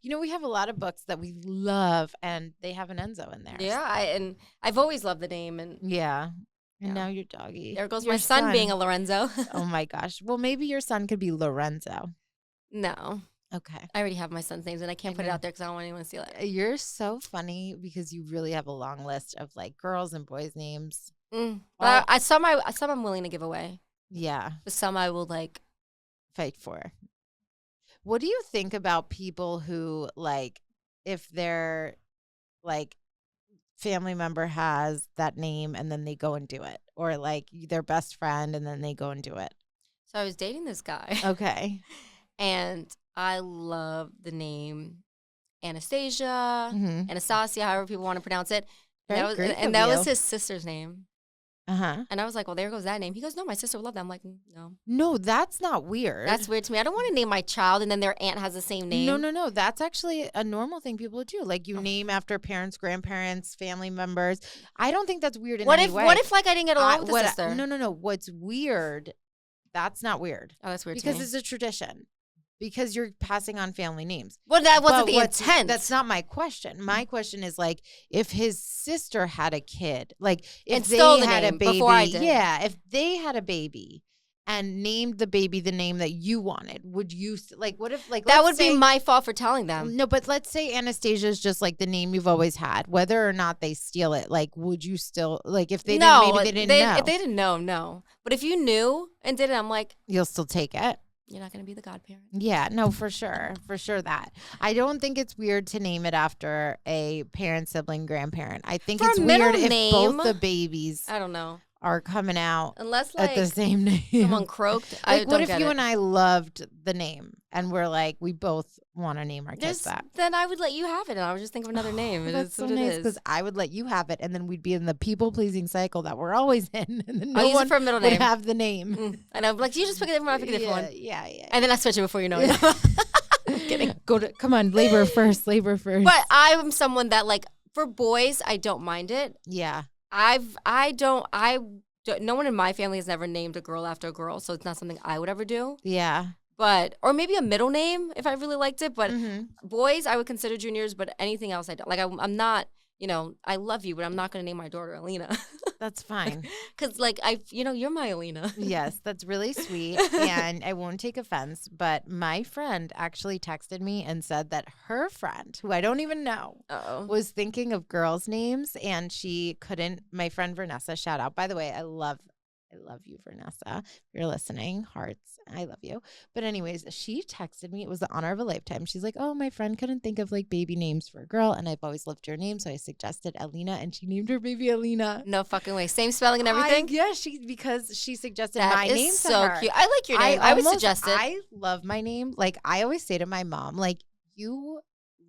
we have a lot of books that we love and they have an Enzo in there. Yeah, and I've always loved the name. And And now your doggy. There goes my son being a Lorenzo. Oh my gosh. Well, maybe your son could be Lorenzo. No. Okay. I already have my son's names and I can't put it out there because I don't want anyone to steal it. You're so funny because you really have a long list of like girls and boys' names. But some I'm willing to give away. Yeah. But some I will like fight for. What do you think about people who like if their like family member has that name and then they go and do it, or like their best friend and then they go and do it? So I was dating this guy. Okay. And I love the name Anastasia, Anastasia, however people want to pronounce it. And that was his sister's name. And I was like, well, there goes that name. He goes, no, my sister would love that. I'm like, no. No, that's not weird. That's weird to me. I don't want to name my child and then their aunt has the same name. No. That's actually a normal thing people do. Like you name after parents, grandparents, family members. I don't think that's weird in any way. What if like I didn't get along with the sister? No. What's weird, that's not weird. Oh, that's weird to me. Because it's a tradition. Because you're passing on family names. Well, that wasn't the intent. That's not my question. My question is like, if his sister had a kid, like if they had a baby, before I did. Yeah, if they had a baby and named the baby the name that you wanted, would you like? What if like that would be my fault for telling them? No, but let's say Anastasia is just like the name you've always had, whether or not they steal it. Like, would you still like if they didn't? Maybe they didn't know. If they didn't know, no. But if you knew and did it, I'm like, you'll still take it. You're not going to be the godparent. Yeah, no, for sure. For sure that. I don't think it's weird to name it after a parent, sibling, grandparent. I think it's weird if both the babies I don't know. Are coming out unless like at the same name. Someone croaked. Like, what if you and I loved the name and we're like, we both want to name our kids that? Then I would let you have it and I would just think of another name. That's so nice because I would let you have it and then we'd be in the people-pleasing cycle that we're always in and then no one for a middle name. would have the name. And I'm like, you just pick a different one, I pick a different one. Yeah. And then I switch it before you know it. I'm kidding. Come on, labor first. But I'm someone that like, for boys, I don't mind it. Yeah. No one in my family has ever named a girl after a girl, so it's not something I would ever do. Yeah. Or maybe a middle name if I really liked it. But boys, I would consider juniors, but anything else I don't. Like, I'm not, I love you, but I'm not going to name my daughter Alina. That's fine. Because, like, you're my Alina. Yes, that's really sweet. And I won't take offense, but my friend actually texted me and said that her friend, who I don't even know, was thinking of girls' names and she couldn't. My friend Vanessa, shout out. By the way, I love you, Vanessa. If you're listening, hearts, I love you. But anyways, she texted me. It was the honor of a lifetime. She's like, oh, my friend couldn't think of like baby names for a girl. And I've always loved your name. So I suggested Alina and she named her baby Alina. No fucking way. Same spelling and everything? Because she suggested that my name to her. So cute. I like your name. I would suggest it. I love my name. Like I always say to my mom, like you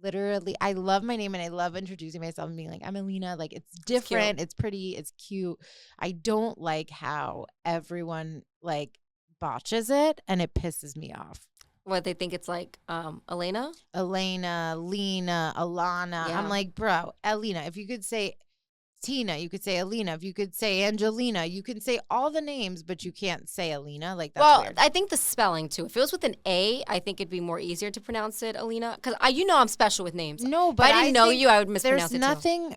literally, I love my name and I love introducing myself and being like, I'm Alina. Like it's different. It's pretty. It's cute. I don't like how everyone like botches it and it pisses me off. What, they think it's like Elena, Lena, Alana. Yeah. I'm like, bro, Alina. If you could say Tina, you could say Alina. If you could say Angelina, you can say all the names, but you can't say Alina. Like that's weird. I think the spelling too. If it was with an A, I think it'd be more easier to pronounce it Alina. Because I'm special with names. No, but if I didn't know you, I would mispronounce it too. There's nothing.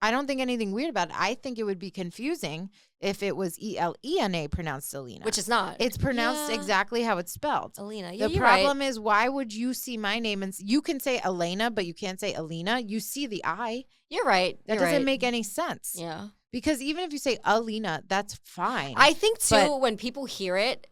I don't think anything weird about it. I think it would be confusing if it was Elena pronounced Alina. Which is not. It's pronounced exactly how it's spelled. Alina. Yeah, the problem is, why would you see my name and you can say Elena, but you can't say Alina? You see the I. You're right. That doesn't make any sense. Yeah. Because even if you say Alina, that's fine. I think too, when people hear it,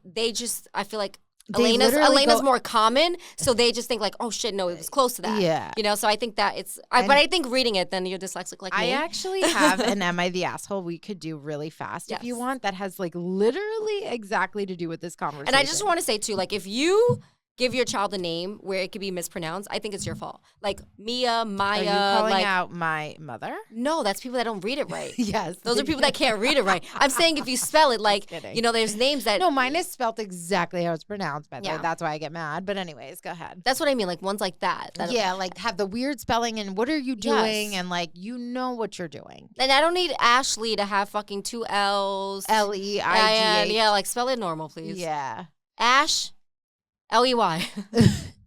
I feel like Elena's more common, so they just think like, oh shit, no, it was close to that. Yeah. So I think that but I think reading it, then you're dyslexic like me. I actually have an Am I the Asshole we could do really fast if you want, that has like literally exactly to do with this conversation. And I just want to say too, like if you give your child a name where it could be mispronounced, I think it's your fault. Like Mia, Maya. Are you calling like, out my mother? No, that's people that don't read it right. Yes. Those are people that can't read it right. I'm saying if you spell it like, there's names that. No, mine is spelled exactly how it's pronounced, by the way. Yeah. That's why I get mad. But anyways, go ahead. That's what I mean. Like ones like that. Yeah, like have the weird spelling and what are you doing? And like, you know what you're doing. And I don't need Ashley to have fucking 2 L's. L-E-I-G-H. Yeah, like spell it normal, please. Yeah. Ash, L-E-Y.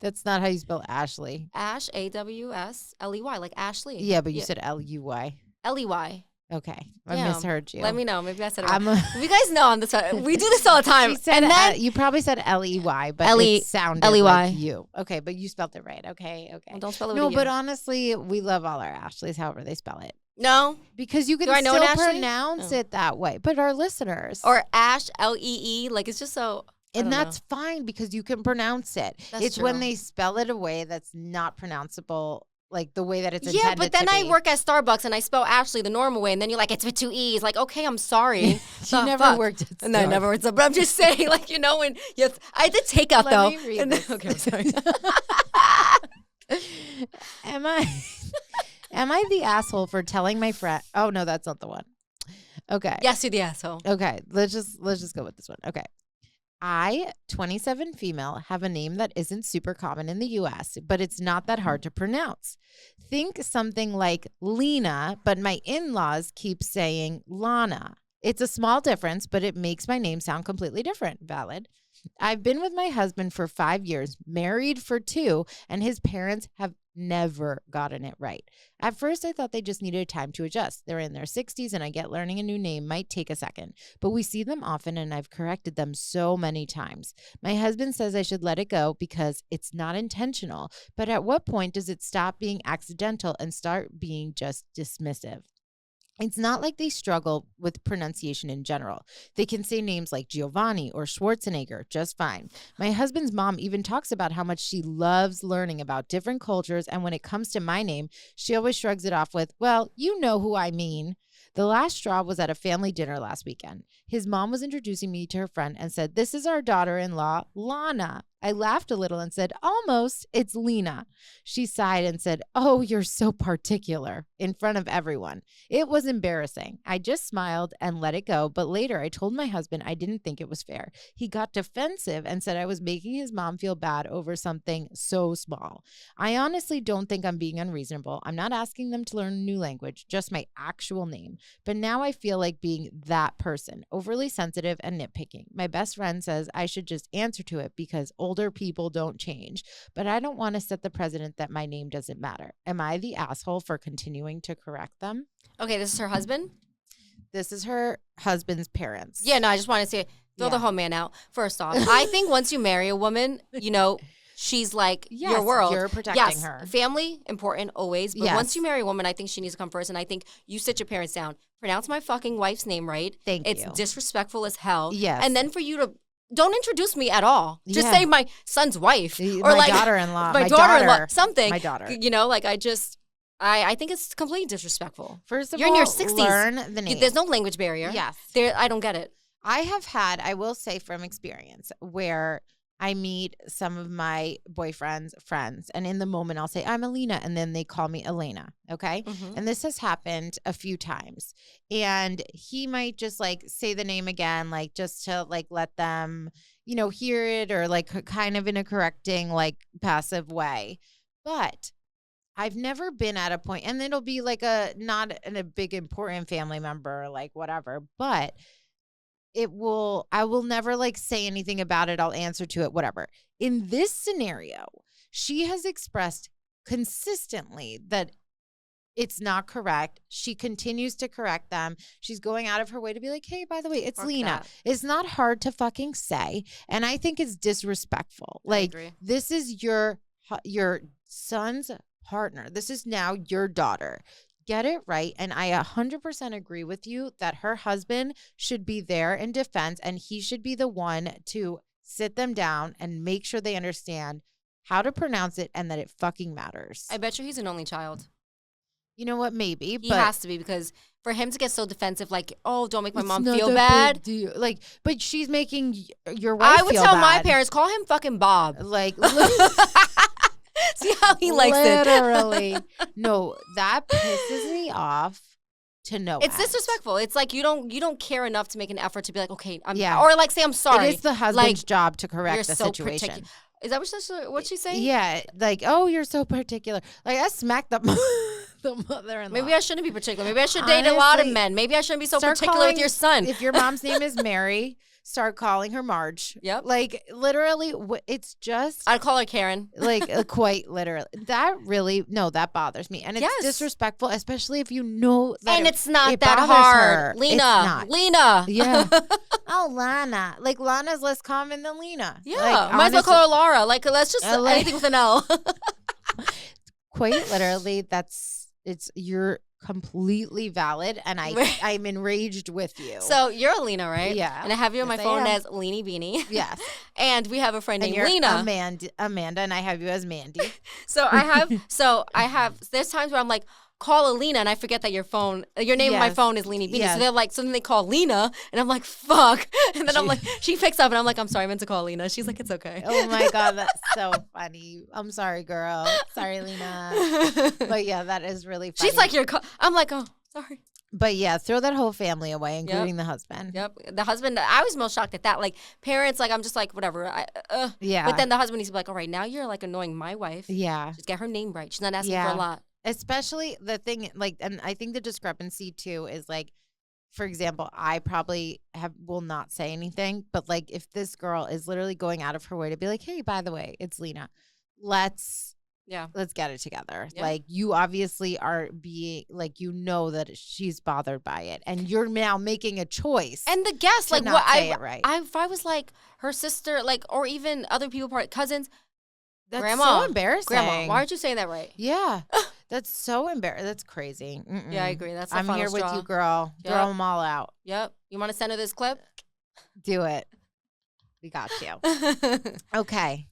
That's not how you spell Ashley. Ash, A-W-S-L-E-Y, like Ashley. Yeah, but you said L-U-Y. L-E-Y. Okay, I misheard you. Let me know. Maybe I said it wrong. You guys know on this. We do this all the time. She said, and then you probably said L-E-Y, but it sounded L-E-Y. like you. Okay, but you spelled it right. Okay. Well, don't spell it No, with but honestly, we love all our Ashleys, however they spell it. No. Because you can still pronounce it that way. But our listeners. Or Ash, L-E-E, like it's just so. And that's fine because you can pronounce it. It's true. when they spell it a way that's not pronounceable, like the way that it's intended to be. Yeah, but then I work at Starbucks and I spell Ashley the normal way, and then you're like, it's with 2 E's. Like, okay, I'm sorry. You never worked at Starbucks. No, I never worked at Starbucks. But I'm just saying, like, when I did takeout, though. Let me read this. Okay, I'm sorry. Am I the asshole for telling my friend? Oh, no, that's not the one. Okay. Yes, you're the asshole. Okay, let's just go with this one. Okay. I, 27 female, have a name that isn't super common in the U.S., but it's not that hard to pronounce. Think something like Lena, but my in-laws keep saying Lana. It's a small difference, but it makes my name sound completely different. Valid. I've been with my husband for 5 years, married for 2, and his parents have never gotten it right. At first, I thought they just needed time to adjust. They're in their 60s, and I get learning a new name might take a second. But we see them often, and I've corrected them so many times. My husband says I should let it go because it's not intentional. But at what point does it stop being accidental and start being just dismissive? It's not like they struggle with pronunciation in general. They can say names like Giovanni or Schwarzenegger just fine. My husband's mom even talks about how much she loves learning about different cultures, and when it comes to my name, she always shrugs it off with, well, you know who I mean. The last straw was at a family dinner last weekend. His mom was introducing me to her friend and said, this is our daughter-in-law, Lana. I laughed a little and said, almost, it's Lena. She sighed and said, oh, you're so particular, in front of everyone. It was embarrassing. I just smiled and let it go, but later I told my husband I didn't think it was fair. He got defensive and said I was making his mom feel bad over something so small. I honestly don't think I'm being unreasonable. I'm not asking them to learn a new language, just my actual name. But now I feel like being that person, overly sensitive and nitpicking. My best friend says I should just answer to it because older people don't change, but I don't want to set the precedent that my name doesn't matter. Am I the asshole for continuing to correct them? Okay, this is her husband? This is her husband's parents. Yeah, no, I just want to say, throw the whole man out. First off, I think once you marry a woman, she's like your world. You're protecting her. Family, important always. But once you marry a woman, I think she needs to come first. And I think you sit your parents down. Pronounce my fucking wife's name right. Thank you. It's disrespectful as hell. Yes. And then for you to don't introduce me at all. Just say my son's wife. Or my daughter-in-law. My daughter-in-law. Something. My daughter. I think it's completely disrespectful. First of You're all, in your 60s. learn the name. There's no language barrier. Yes. I don't get it. I have had, I will say from experience, where I meet some of my boyfriend's friends, and in the moment I'll say, I'm Alina, and then they call me Elena, okay? Mm-hmm. And this has happened a few times. And he might just say the name again, just to let them, hear it, or kind of in a correcting, passive way. But I've never been at a point, and it'll be not a big important family member, whatever, but I will never say anything about it. I'll answer to it, whatever. In this scenario, she has expressed consistently that it's not correct. She continues to correct them. She's going out of her way to be like, hey, by the way, it's Lena. That. It's not hard to fucking say. And I think it's disrespectful. I agree. This is your son's partner. This is now your daughter. Get it right. And I 100% agree with you that her husband should be there in defense, and he should be the one to sit them down and make sure they understand how to pronounce it and that it fucking matters. I bet you he's an only child. You know what? Maybe, He but has to be, because for him to get so defensive, like, oh, don't make my it's mom not feel that bad. big deal. Like, but she's making your wife I would feel tell bad. my parents, call him fucking Bob. Like, See how he likes it. literally. No, that pisses me off to no It's end. disrespectful. It's like you don't care enough to make an effort to be like, okay, Yeah. or like say I'm sorry. It is the husband's job to correct the situation. Is that what she's saying? Yeah, like, oh, you're so particular. Like, I smacked the mother-in-law. Maybe I shouldn't be particular. Maybe I should date a lot of men. Maybe I shouldn't be so particular with your son. If your mom's name is Mary, start calling her Marge. Yep. Like, literally, it's just... I'd call her Karen. Like, quite literally. That bothers me. And it's disrespectful, especially if you know that it's not that hard. Her. Lena. Yeah. Oh, Lana. Like, Lana's less common than Lena. Yeah. Like, might as well call her Laura. Like, let's just anything with an L. Quite literally, you're completely valid, and I'm enraged with you. So you're a Lena, right? Yeah. And I have you on my phone as Leanie Beanie. Yes. And we have a friend named you're Lena. Amanda, and I have you as Mandy. So I have there's times where I'm like, call Alina, and I forget that your name on my phone is Leanie Beanie. Yes. So they're like, so then they call Lena, and I'm like, fuck. And then I'm like, she picks up, and I'm like, I'm sorry, I meant to call Lena. She's like, it's okay. Oh my God, that's so funny. I'm sorry, girl. Sorry, Lena. But yeah, that is really funny. She's like, I'm like, oh, sorry. But yeah, throw that whole family away, including the husband. Yep. The husband, I was most shocked at that. Like, parents, like, I'm just like, whatever. Yeah. But then the husband, he's like, all right, now you're like annoying my wife. Yeah. Just get her name right. She's not asking for a lot. Especially the thing, like, and I think the discrepancy too is like, for example, I probably will not say anything, but like if this girl is literally going out of her way to be like, hey, by the way, it's Lena, let's get it together. Yeah. Like, you obviously are being like, you know that she's bothered by it, and you're now making a choice. And the guest, like, what if I was like her sister, like, or even other people, cousins. That's Grandma, so embarrassing. Grandma, why aren't you saying that right? Yeah. That's so embarrassing. That's crazy. Mm-mm. Yeah, I agree. That's the I'm here with you, girl. Yep. Throw them all out. Yep. You want to send her this clip? Do it. We got you. Okay.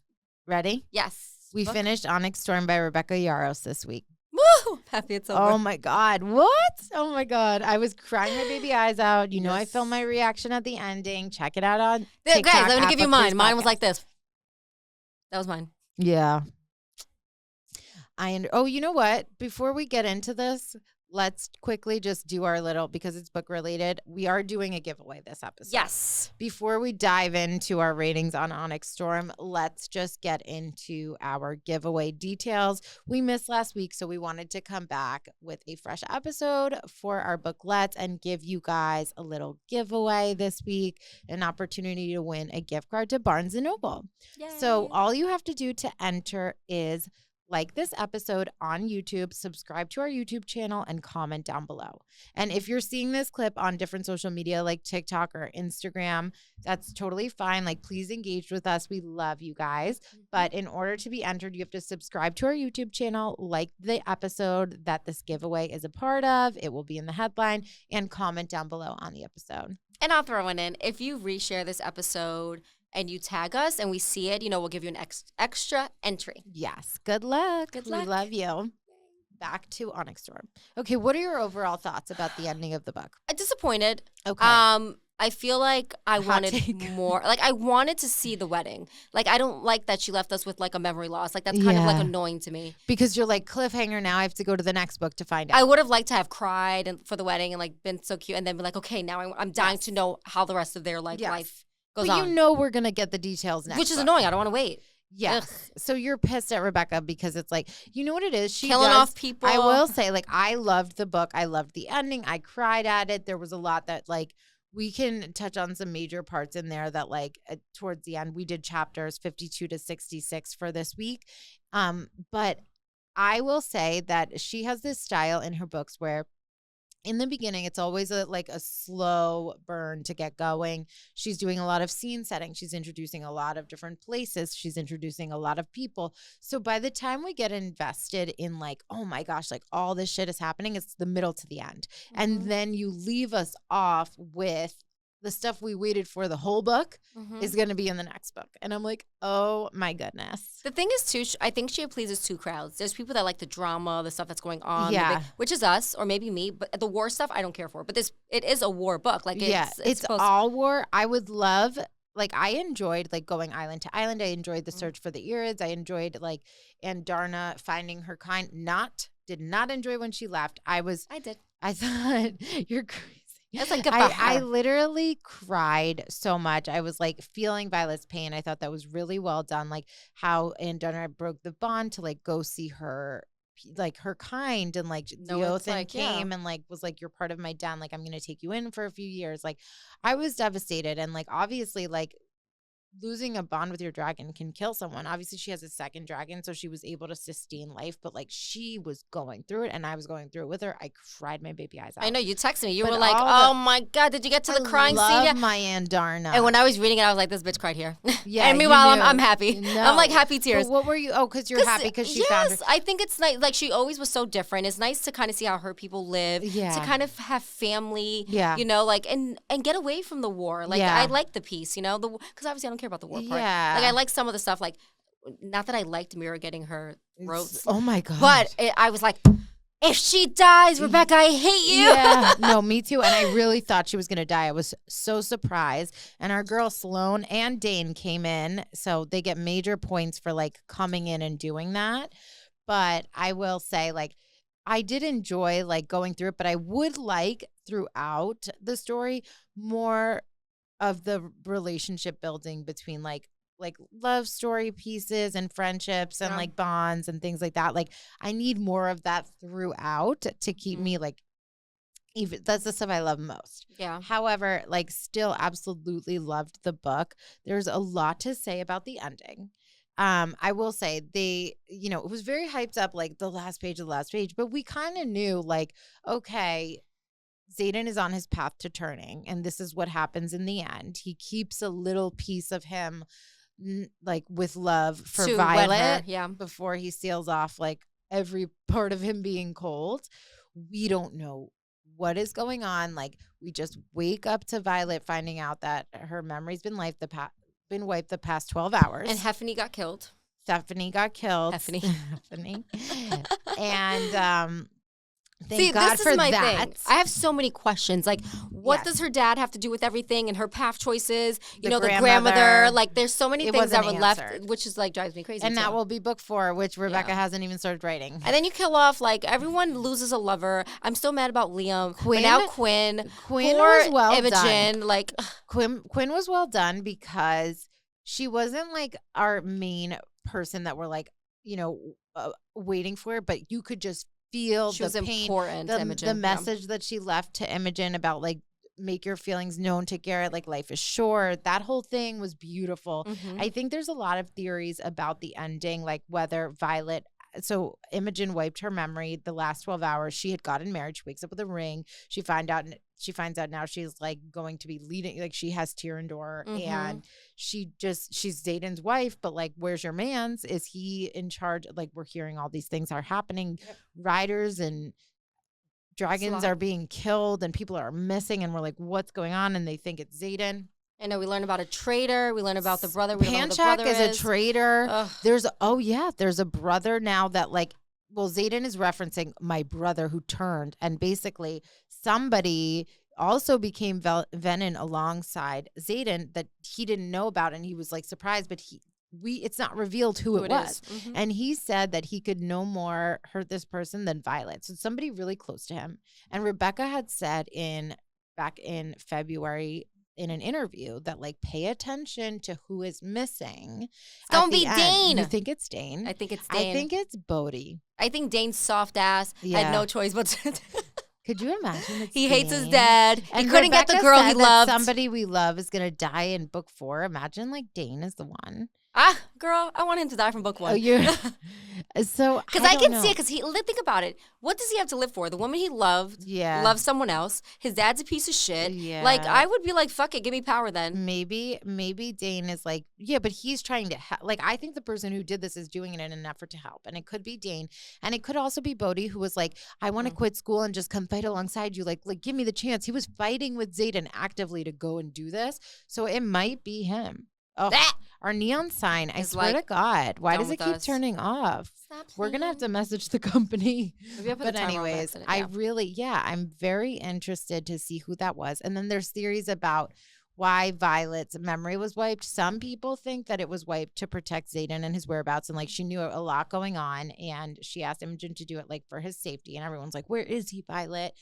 Ready? Yes. We finished Onyx Storm by Rebecca Yarros this week. Woo! Happy it's over. Oh my God. What? Oh my God. I was crying my baby eyes out. You know, I filmed my reaction at the ending. Check it out on TikTok. Guys, let me give you mine. Mine was like this. That was mine. Yeah. Oh, you know what? Before we get into this, let's quickly just do our little, because it's book related. We are doing a giveaway this episode. Yes. Before we dive into our ratings on Onyx Storm, let's just get into our giveaway details. We missed last week, so we wanted to come back with a fresh episode for our booklets and give you guys a little giveaway this week, an opportunity to win a gift card to Barnes & Noble. Yay. So all you have to do to enter is like this episode on YouTube, subscribe to our YouTube channel, and comment down below. And if you're seeing this clip on different social media like TikTok or Instagram, that's totally fine. Like, please engage with us. We love you guys. But in order to be entered, you have to subscribe to our YouTube channel, like the episode that this giveaway is a part of. It will be in the headline, and comment down below on the episode. And I'll throw one in. If you reshare this episode and you tag us and we see it, we'll give you an extra entry. Yes. Good luck. Good luck. We love you. Back to Onyx Storm. Okay, what are your overall thoughts about the ending of the book? Disappointed. Okay. I feel like I wanted more. Like, I wanted to see the wedding. Like, I don't like that she left us with, like, a memory loss. Like, that's kind of, like, annoying to me. Because you're like, cliffhanger, now I have to go to the next book to find out. I would have liked to have cried for the wedding and, like, been so cute and then be like, okay, now I'm dying to know how the rest of their, life goes on. But you know we're going to get the details next. Which is annoying. I don't want to wait. Yeah. So you're pissed at Rebecca because it's like, you know what it is? She killing off people. I will say, like, I loved the book. I loved the ending. I cried at it. There was a lot that, like, we can touch on some major parts in there that, like, towards the end, we did chapters 52 to 66 for this week. But I will say that she has this style in her books where in the beginning, it's always a slow burn to get going. She's doing a lot of scene setting. She's introducing a lot of different places. She's introducing a lot of people. So by the time we get invested in, like, oh my gosh, like, all this shit is happening, it's the middle to the end. Mm-hmm. And then you leave us off with the stuff we waited for the whole book Mhm. is going to be in the next book. And I'm like, oh my goodness. The thing is, too, I think she pleases two crowds. There's people that like the drama, the stuff that's going on, Yeah. which is us or maybe me. But the war stuff, I don't care for. But it is a war book. Like, it's all war. I would love, like, I enjoyed, like, going island to island. I enjoyed the search for the Irids. I enjoyed, like, Andarna finding her kind. Did not enjoy when she left. I did. I thought, you're crazy. It's like I literally cried so much. I was like feeling Violet's pain. I thought that was really well done. Like how Andarna broke the bond to like go see her, like her kind, and like Theothan came and like was like, you're part of my den. Like I'm gonna take you in for a few years. Like I was devastated, and like obviously like losing a bond with your dragon can kill someone. Obviously she has a second dragon, so she was able to sustain life, but like she was going through it and I was going through it with her. I cried my baby eyes out. I know, you texted me. You were like, oh my God, did you get to the crying scene? I love my Andarna. And when I was reading it, I was like, this bitch cried here. Yeah. And meanwhile, I'm happy. No. I'm like happy tears. But what were you? Oh, because you're happy because she found her. I think it's nice. Like she always was so different. It's nice to kind of see how her people live. Yeah. To kind of have family. Yeah. You know, like and get away from the war. Like I like the peace. You know, because obviously I don't care about the war part. Yeah. Like I like some of the stuff. Like not that I liked Mira getting her throat. Oh my God. But I was like, if she dies, Rebecca, I hate you. Yeah, no, me too. And I really thought she was going to die. I was so surprised. And our girl Sloane and Dane came in. So they get major points for like coming in and doing that. But I will say, like, I did enjoy like going through it, but I would like throughout the story more of the relationship building between like love story pieces and friendships and like bonds and things like that. Like I need more of that throughout to keep me like, even that's the stuff I love most. Yeah. However, like still absolutely loved the book. There's a lot to say about the ending. I will say it was very hyped up, like the last page, but we kind of knew like, okay, Xaden is on his path to turning and this is what happens in the end. He keeps a little piece of him like with love for Violet before he seals off like every part of him being cold. We don't know what is going on. Like we just wake up to Violet finding out that her memory's been wiped the past 12 hours. And Heffany got killed. Stephanie got killed. Heffany. And thank God this for is my that. thing. I have so many questions. Like, what does her dad have to do with everything and her path choices? You know, the grandmother. Like, there's so many things that were left, which is like drives me crazy. And that will be book 4, which Rebecca hasn't even started writing. And then you kill off like everyone loses a lover. I'm still mad about Liam. But now Quinn was well Imogen, done. like Quinn was well done because she wasn't like our main person that we're like waiting for, but you could just feel she the was pain, important to Imogen. The message that she left to Imogen about like make your feelings known to Garrett, like life is short. That whole thing was beautiful. I think there's a lot of theories about the ending, like whether so Imogen wiped her memory the last 12 hours. She had gotten married. She wakes up with a ring. She finds out now she's like going to be leading, like she has Tyrandor and she's Xaden's wife, but like, where's your man's? Is he in charge? Like we're hearing all these things are happening. Yep. Riders and dragons are being killed and people are missing and we're like, what's going on? And they think it's Xaden. I know we learned about a traitor. We learned about the brother. Panchak is a traitor. Ugh. There's a brother now that like, well, Xaden is referencing my brother who turned, and basically somebody also became Venin alongside Xaden that he didn't know about, and he was like surprised, but it's not revealed who it was. And he said that he could no more hurt this person than Violet. So somebody really close to him. And Rebecca had said back in February in an interview that like pay attention to who is missing. It's gonna be Dane. You think it's Dane? I think it's Dane. I think it's Bodhi. I think Dane's soft ass had no choice but to Could you imagine? He hates his dad. And he couldn't Rebecca get the girl he loved. Somebody we love is gonna die in book 4. Imagine like Dane is the one. Girl, I want him to die from book 1. So Because I can see it. Because think about it. What does he have to live for? The woman he loved, loves someone else. His dad's a piece of shit. Yeah. Like I would be like, fuck it, give me power then. Maybe Dane is like, yeah, but he's trying to help. Like, I think the person who did this is doing it in an effort to help, and it could be Dane, and it could also be Bodhi, who was like, I want to quit school and just come fight alongside you. Like give me the chance. He was fighting with Xaden actively to go and do this, so it might be him. Oh, our neon sign, I swear to God. Why does it keep turning off? We're going to have to message the company. But anyways, I'm very interested to see who that was. And then there's theories about why Violet's memory was wiped. Some people think that it was wiped to protect Xaden and his whereabouts. And like, she knew a lot going on, and she asked Imogen to do it like for his safety. And everyone's like, where is he, Violet?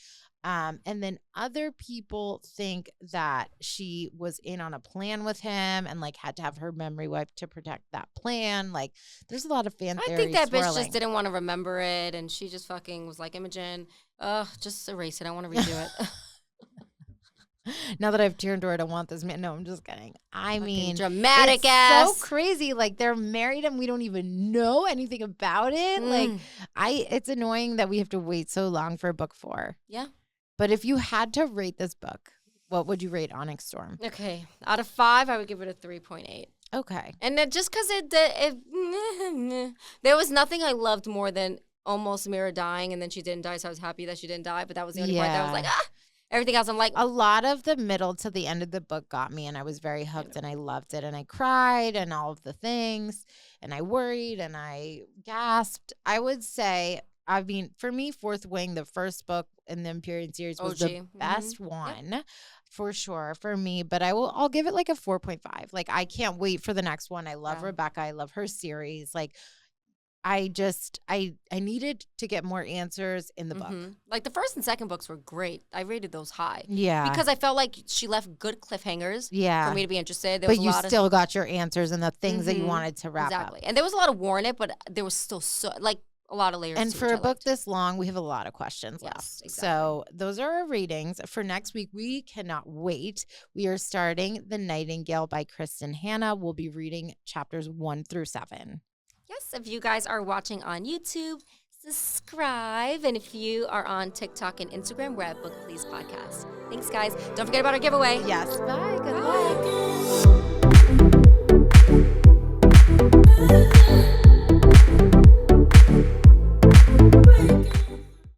And then other people think that she was in on a plan with him and like had to have her memory wiped to protect that plan. Like, there's a lot of fan theories. I think that swirling. bitch just didn't want to remember it, and she just fucking was like, Imogen, just erase it. I want to redo it. Now that I've turned to it, I want this man. No, I'm just kidding. I mean, dramatic it's ass. So crazy. Like, they're married and we don't even know anything about it. Like, it's annoying that we have to wait so long for book 4. Yeah. But if you had to rate this book, what would you rate Onyx Storm? Okay. Out of 5, I would give it a 3.8. Okay. And then just because there was nothing I loved more than almost Mira dying, and then she didn't die, so I was happy that she didn't die. But that was the only part that I was like, Everything else, I'm like. A lot of the middle to the end of the book got me, and I was very hooked, and I loved it, and I cried, and all of the things, and I worried, and I gasped. I would say, I mean, for me, Fourth Wing, the first book in the Empyrean series, was the best one, for sure, for me. But I'll give it like a 4.5. Like, I can't wait for the next one. I love Rebecca. I love her series. Like, I needed to get more answers in the book. Like, the first and second books were great. I rated those high. Yeah. Because I felt like she left good cliffhangers for me to be interested. But you still got your answers and the things that you wanted to wrap up. And there was a lot of war in it, but there was still a lot of layers. And for a book this long, we have a lot of questions left. Exactly. So those are our ratings. For next week, we cannot wait. We are starting The Nightingale by Kristin Hannah. We'll be reading chapters 1 through 7. Yes, if you guys are watching on YouTube, subscribe. And if you are on TikTok and Instagram, we're at Book Please Podcast. Thanks, guys. Don't forget about our giveaway. Yes. Bye. Good luck.